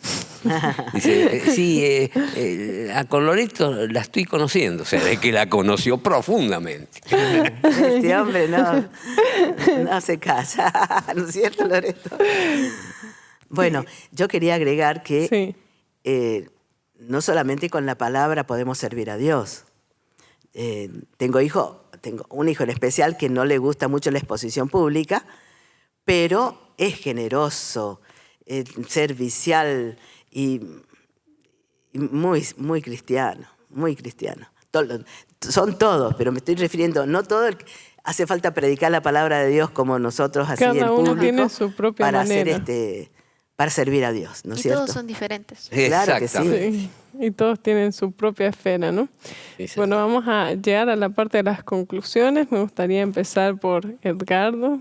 Dice, sí, a Colorito la estoy conociendo. O sea, es que la conoció profundamente. este hombre no se calla, ¿no es cierto, Loreto? Bueno, yo quería agregar que Sí. No solamente con la palabra podemos servir a Dios. Tengo un hijo en especial que no le gusta mucho la exposición pública, pero es generoso, servicial y muy cristiano, muy cristiano. Son todos, pero me estoy refiriendo, no todo hace falta predicar la palabra de Dios como nosotros así Cada en uno público tiene su propia para manera. para servir a Dios, ¿no es Y cierto? todos son diferentes. Claro que sí. Exactamente. Sí, y todos tienen su propia esfera, ¿no? Sí, sí. Bueno, vamos a llegar a la parte de las conclusiones. Me gustaría empezar por Edgardo.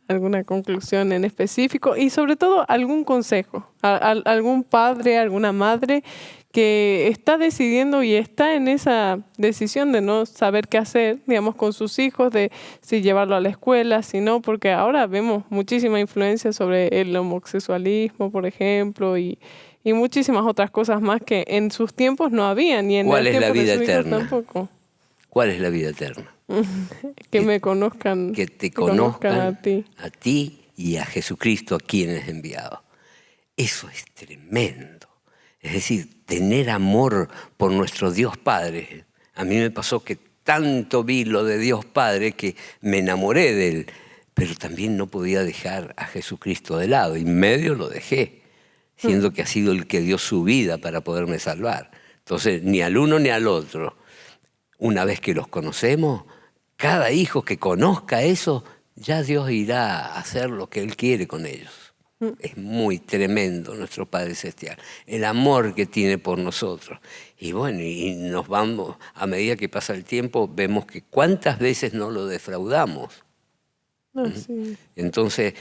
¿Alguna conclusión en específico? Y sobre todo, algún consejo. Algún padre, alguna madre que está decidiendo y está en esa decisión de no saber qué hacer, digamos, con sus hijos, de si llevarlo a la escuela, si no, porque ahora vemos muchísima influencia sobre el homosexualismo, por ejemplo, y muchísimas otras cosas más que en sus tiempos no habían, y en ¿Cuál el es la tiempo de vida sus hijos eterna? tampoco. ¿Cuál es la vida eterna? Que me conozcan, Que te conozcan conozcan a ti. y a Jesucristo a quien es enviado. Eso es tremendo. Es decir, tener amor por nuestro Dios Padre. A mí me pasó que tanto vi lo de Dios Padre que me enamoré de Él, pero también no podía dejar a Jesucristo de lado, y en medio lo dejé. siendo que ha sido el que dio su vida para poderme salvar. Entonces, ni al uno ni al otro. Una vez que los conocemos, cada hijo que conozca eso, ya Dios irá a hacer lo que Él quiere con ellos. Es muy tremendo nuestro Padre Celestial, el amor que tiene por nosotros. Y bueno, y nos vamos, a medida que pasa el tiempo, vemos que cuántas veces no lo defraudamos. Sí. Entonces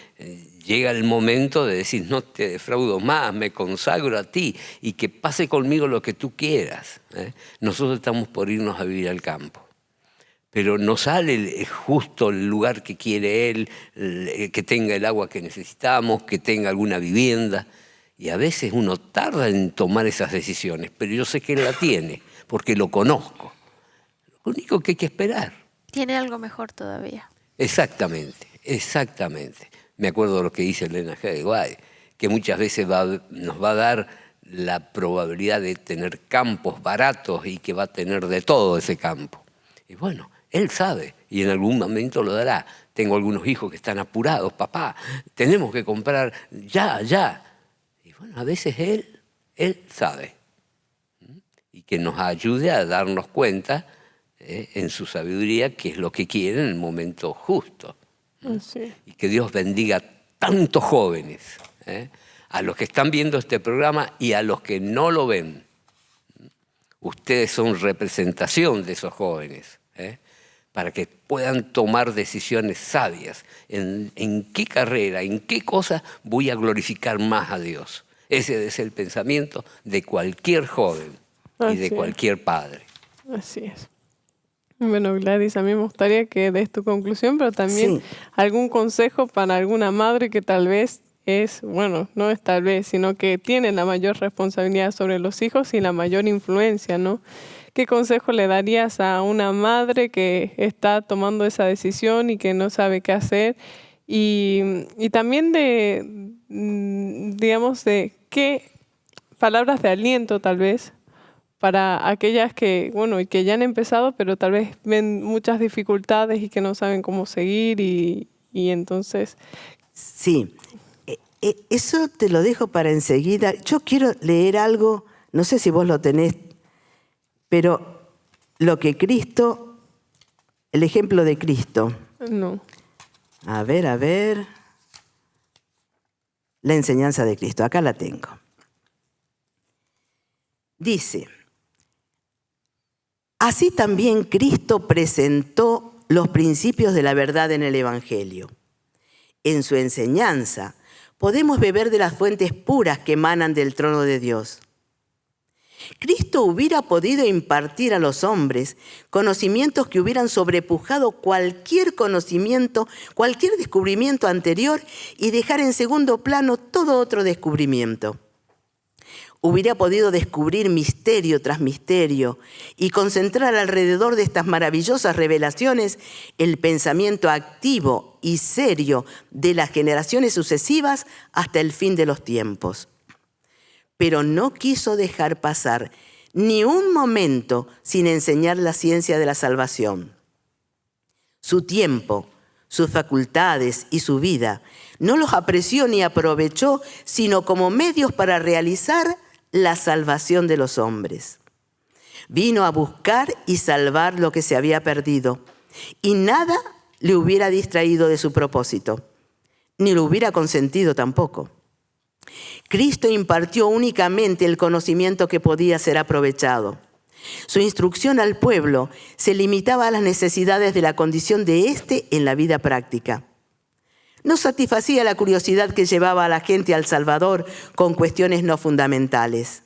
llega el momento de decir, no te defraudo más, me consagro a ti y que pase conmigo lo que tú quieras. Nosotros estamos por irnos a vivir al campo. Pero no sale justo el lugar que quiere Él, que tenga el agua que necesitamos, que tenga alguna vivienda. Y a veces uno tarda en tomar esas decisiones, pero yo sé que Él la tiene, porque lo conozco. Lo único que hay que esperar. Tiene algo mejor todavía. Exactamente, exactamente. Me acuerdo lo que dice Elena G. de White, que muchas veces nos va a dar la probabilidad de tener campos baratos y que va a tener de todo ese campo. Y bueno, Él sabe y en algún momento lo dará. Tengo algunos hijos que están apurados, papá, tenemos que comprar ya. Y bueno, a veces Él sabe. Y que nos ayude a darnos cuenta en su sabiduría qué es lo que quiere en el momento justo. Sí. Y que Dios bendiga a tantos jóvenes, a los que están viendo este programa y a los que no lo ven. Ustedes son representación de esos jóvenes, para que puedan tomar decisiones sabias. ¿En qué carrera, en qué cosa voy a glorificar más a Dios? Ese es el pensamiento de cualquier joven y de cualquier padre. Así es. Bueno, Gladys, a mí me gustaría que des tu conclusión, pero también algún consejo para alguna madre que tal vez no es tal vez, sino que tiene la mayor responsabilidad sobre los hijos y la mayor influencia, ¿no? ¿Qué consejo le darías a una madre que está tomando esa decisión y que no sabe qué hacer? Y también digamos, de qué palabras de aliento tal vez para aquellas que ya han empezado, pero tal vez ven muchas dificultades y que no saben cómo seguir y entonces... Sí, eso te lo dejo para enseguida. Yo quiero leer algo, no sé si vos lo tenés, pero lo que Cristo, el ejemplo de Cristo. No. A ver. La enseñanza de Cristo, acá la tengo. Dice, así también Cristo presentó los principios de la verdad en el Evangelio. En su enseñanza podemos beber de las fuentes puras que emanan del trono de Dios. Cristo hubiera podido impartir a los hombres conocimientos que hubieran sobrepujado cualquier conocimiento, cualquier descubrimiento anterior y dejar en segundo plano todo otro descubrimiento. Hubiera podido descubrir misterio tras misterio y concentrar alrededor de estas maravillosas revelaciones el pensamiento activo y serio de las generaciones sucesivas hasta el fin de los tiempos. Pero no quiso dejar pasar ni un momento sin enseñar la ciencia de la salvación. Su tiempo, sus facultades y su vida no los apreció ni aprovechó, sino como medios para realizar la salvación de los hombres. Vino a buscar y salvar lo que se había perdido, y nada le hubiera distraído de su propósito, ni lo hubiera consentido tampoco. Cristo impartió únicamente el conocimiento que podía ser aprovechado. Su instrucción al pueblo se limitaba a las necesidades de la condición de éste en la vida práctica. No satisfacía la curiosidad que llevaba a la gente al Salvador con cuestiones no fundamentales.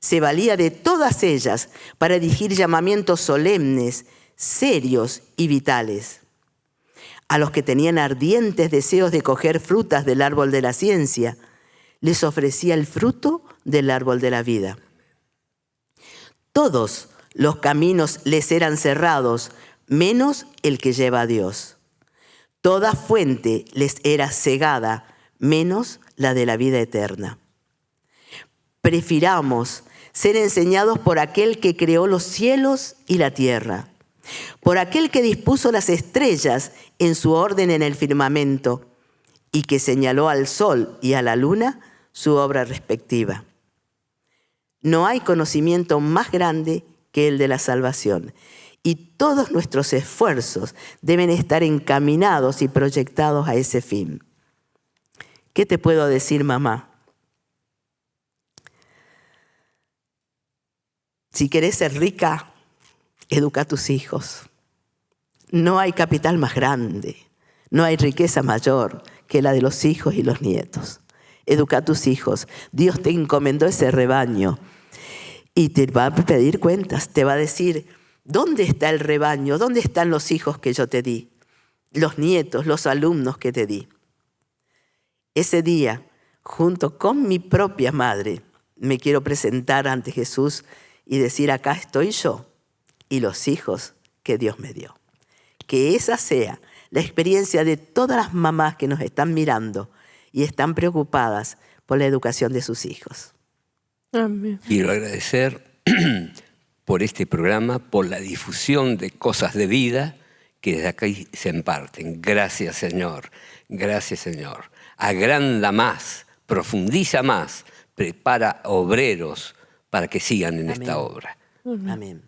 Se valía de todas ellas para dirigir llamamientos solemnes, serios y vitales. A los que tenían ardientes deseos de coger frutas del árbol de la ciencia, les ofrecía el fruto del árbol de la vida. Todos los caminos les eran cerrados, menos el que lleva a Dios. Toda fuente les era cegada, menos la de la vida eterna. Prefiramos ser enseñados por aquel que creó los cielos y la tierra, por aquel que dispuso las estrellas en su orden en el firmamento y que señaló al sol y a la luna su obra respectiva. No hay conocimiento más grande que el de la salvación, y todos nuestros esfuerzos deben estar encaminados y proyectados a ese fin. ¿Qué te puedo decir, mamá? Si querés ser rica, educa a tus hijos. No hay capital más grande, no hay riqueza mayor que la de los hijos y los nietos. Educa a tus hijos. Dios te encomendó ese rebaño y te va a pedir cuentas. Te va a decir, ¿dónde está el rebaño? ¿Dónde están los hijos que yo te di? Los nietos, los alumnos que te di. Ese día, junto con mi propia madre, me quiero presentar ante Jesús y decir, acá estoy yo y los hijos que Dios me dio. Que esa sea la experiencia de todas las mamás que nos están mirando y están preocupadas por la educación de sus hijos. Amén. Quiero agradecer por este programa, por la difusión de cosas de vida que desde aquí se imparten. Gracias, Señor. Gracias, Señor. Agranda más, profundiza más, prepara obreros para que sigan en Amén. esta obra. Amén.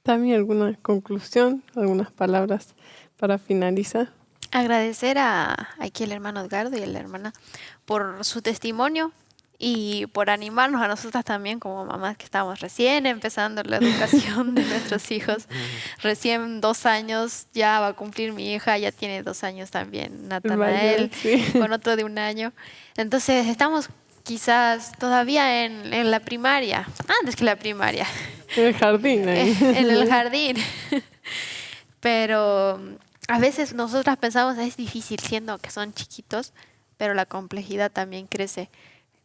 ¿También alguna conclusión, algunas palabras para finalizar? Agradecer aquí al hermano Edgardo y a la hermana por su testimonio y por animarnos a nosotras también como mamás que estamos recién empezando la educación de nuestros hijos. Recién 2 años, ya va a cumplir mi hija, ya tiene 2 años también, Natanael, Sí. con otro de 1 año. Entonces estamos quizás todavía en la primaria, antes que la primaria. En el jardín. Ahí. En el jardín. Pero a veces nosotras pensamos es difícil siendo que son chiquitos, pero la complejidad también crece.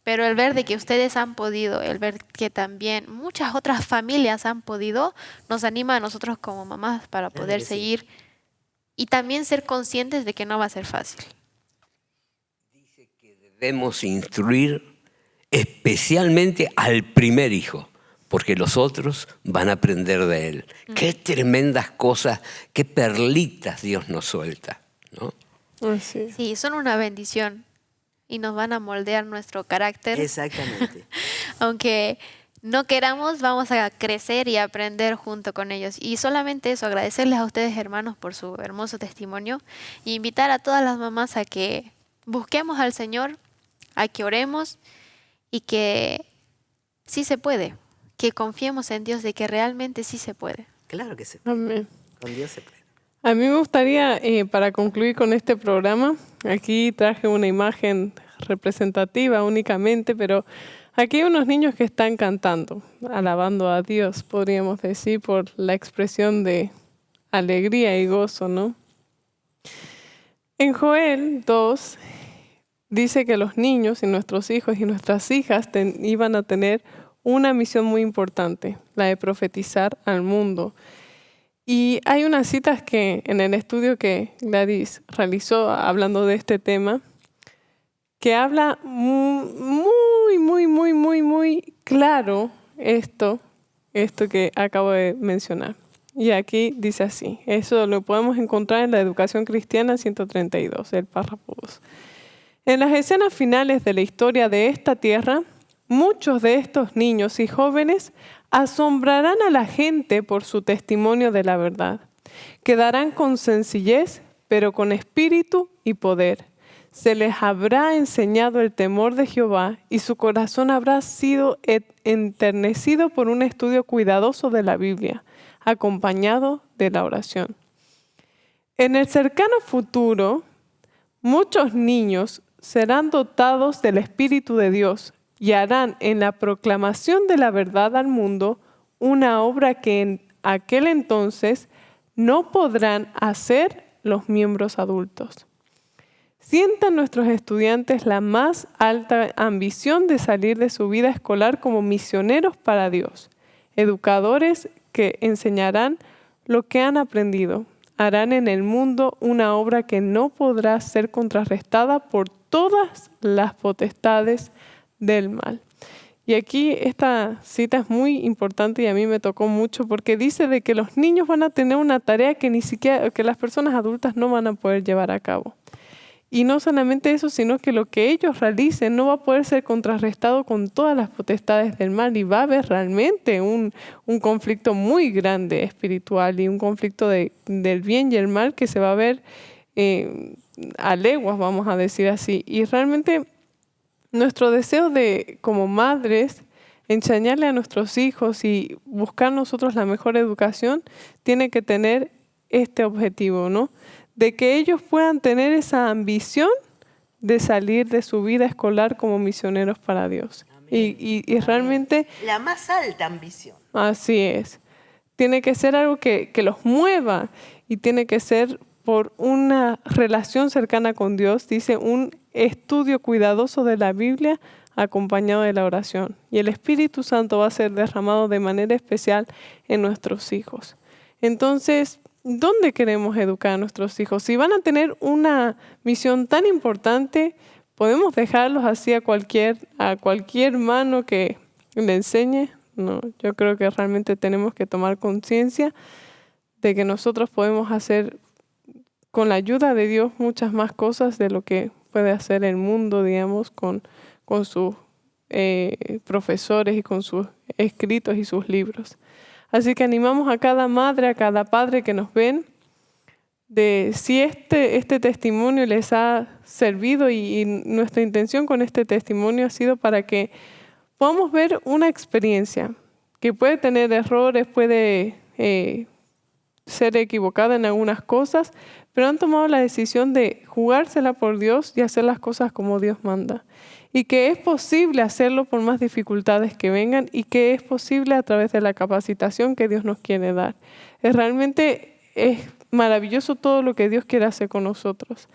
Pero el ver de que ustedes han podido, el ver que también muchas otras familias han podido, nos anima a nosotros como mamás para poder seguir y también ser conscientes de que no va a ser fácil. Dice que debemos instruir especialmente al primer hijo, porque los otros van a aprender de él. Qué tremendas cosas, qué perlitas Dios nos suelta, ¿no? Así. Sí, son una bendición y nos van a moldear nuestro carácter. Exactamente. Aunque no queramos, vamos a crecer y aprender junto con ellos. Y solamente eso, agradecerles a ustedes, hermanos, por su hermoso testimonio e invitar a todas las mamás a que busquemos al Señor, a que oremos y que sí se puede, que confiemos en Dios de que realmente sí se puede. Claro que se Amén. Con Dios se puede. A mí me gustaría, para concluir con este programa, aquí traje una imagen representativa únicamente, pero aquí hay unos niños que están cantando, alabando a Dios, podríamos decir, por la expresión de alegría y gozo, ¿no? En Joel 2 dice que los niños y nuestros hijos y nuestras hijas iban a tener una misión muy importante, la de profetizar al mundo. Y hay unas citas que en el estudio que Gladys realizó hablando de este tema, que habla muy claro esto que acabo de mencionar. Y aquí dice así, eso lo podemos encontrar en la Educación Cristiana 132, el párrafo 2. En las escenas finales de la historia de esta tierra, muchos de estos niños y jóvenes asombrarán a la gente por su testimonio de la verdad. Quedarán con sencillez, pero con espíritu y poder. Se les habrá enseñado el temor de Jehová y su corazón habrá sido enternecido por un estudio cuidadoso de la Biblia, acompañado de la oración. En el cercano futuro, muchos niños serán dotados del Espíritu de Dios y harán en la proclamación de la verdad al mundo una obra que en aquel entonces no podrán hacer los miembros adultos. Sientan nuestros estudiantes la más alta ambición de salir de su vida escolar como misioneros para Dios, educadores que enseñarán lo que han aprendido. Harán en el mundo una obra que no podrá ser contrarrestada por todas las potestades del mal. Y aquí esta cita es muy importante y a mí me tocó mucho porque dice de que los niños van a tener una tarea que ni siquiera que las personas adultas no van a poder llevar a cabo. Y no solamente eso, sino que lo que ellos realicen no va a poder ser contrarrestado con todas las potestades del mal y va a haber realmente un conflicto muy grande espiritual y un conflicto del bien y el mal que se va a ver a leguas, vamos a decir así. Y realmente nuestro deseo de, como madres, enseñarle a nuestros hijos y buscar nosotros la mejor educación, tiene que tener este objetivo, ¿no? De que ellos puedan tener esa ambición de salir de su vida escolar como misioneros para Dios. Y realmente... La más alta ambición. Así es. Tiene que ser algo que los mueva y tiene que ser por una relación cercana con Dios. Dice, un estudio cuidadoso de la Biblia acompañado de la oración. Y el Espíritu Santo va a ser derramado de manera especial en nuestros hijos. Entonces, ¿dónde queremos educar a nuestros hijos? Si van a tener una misión tan importante, ¿podemos dejarlos así a cualquier mano que le enseñe? No, yo creo que realmente tenemos que tomar conciencia de que nosotros podemos hacer con la ayuda de Dios muchas más cosas de lo que puede hacer el mundo, digamos, con sus profesores y con sus escritos y sus libros. Así que animamos a cada madre, a cada padre que nos ven, de si este testimonio les ha servido y nuestra intención con este testimonio ha sido para que podamos ver una experiencia que puede tener errores, puede ser equivocada en algunas cosas, pero han tomado la decisión de jugársela por Dios y hacer las cosas como Dios manda. Y que es posible hacerlo por más dificultades que vengan y que es posible a través de la capacitación que Dios nos quiere dar. Realmente es maravilloso todo lo que Dios quiere hacer con nosotros.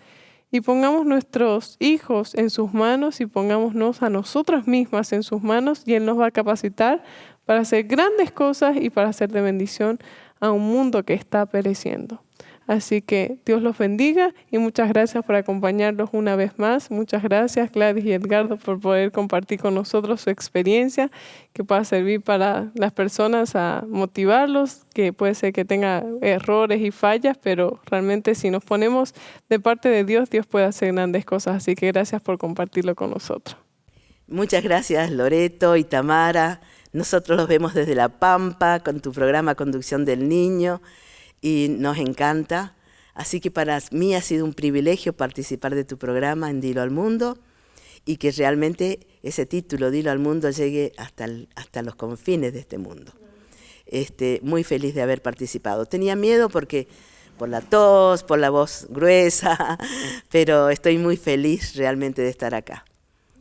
Y pongamos nuestros hijos en sus manos y pongámonos a nosotras mismas en sus manos y Él nos va a capacitar para hacer grandes cosas y para hacer de bendición a un mundo que está pereciendo. Así que Dios los bendiga y muchas gracias por acompañarnos una vez más. Muchas gracias Gladys y Edgardo por poder compartir con nosotros su experiencia que pueda servir para las personas a motivarlos, que puede ser que tenga errores y fallas, pero realmente si nos ponemos de parte de Dios, Dios puede hacer grandes cosas. Así que gracias por compartirlo con nosotros. Muchas gracias Loreto y Tamara. Nosotros los vemos desde La Pampa con tu programa Conducción del Niño. Y nos encanta. Así que para mí ha sido un privilegio participar de tu programa en Dilo al Mundo y que realmente ese título, Dilo al Mundo, llegue hasta los confines de este mundo. Muy feliz de haber participado. Tenía miedo por la tos, por la voz gruesa, pero estoy muy feliz realmente de estar acá.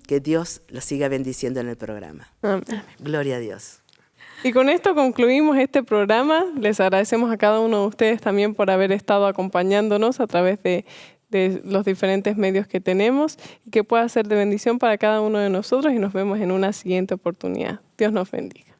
Que Dios los siga bendiciendo en el programa. Amén. Gloria a Dios. Y con esto concluimos este programa. Les agradecemos a cada uno de ustedes también por haber estado acompañándonos a través de los diferentes medios que tenemos y que pueda ser de bendición para cada uno de nosotros y nos vemos en una siguiente oportunidad. Dios nos bendiga.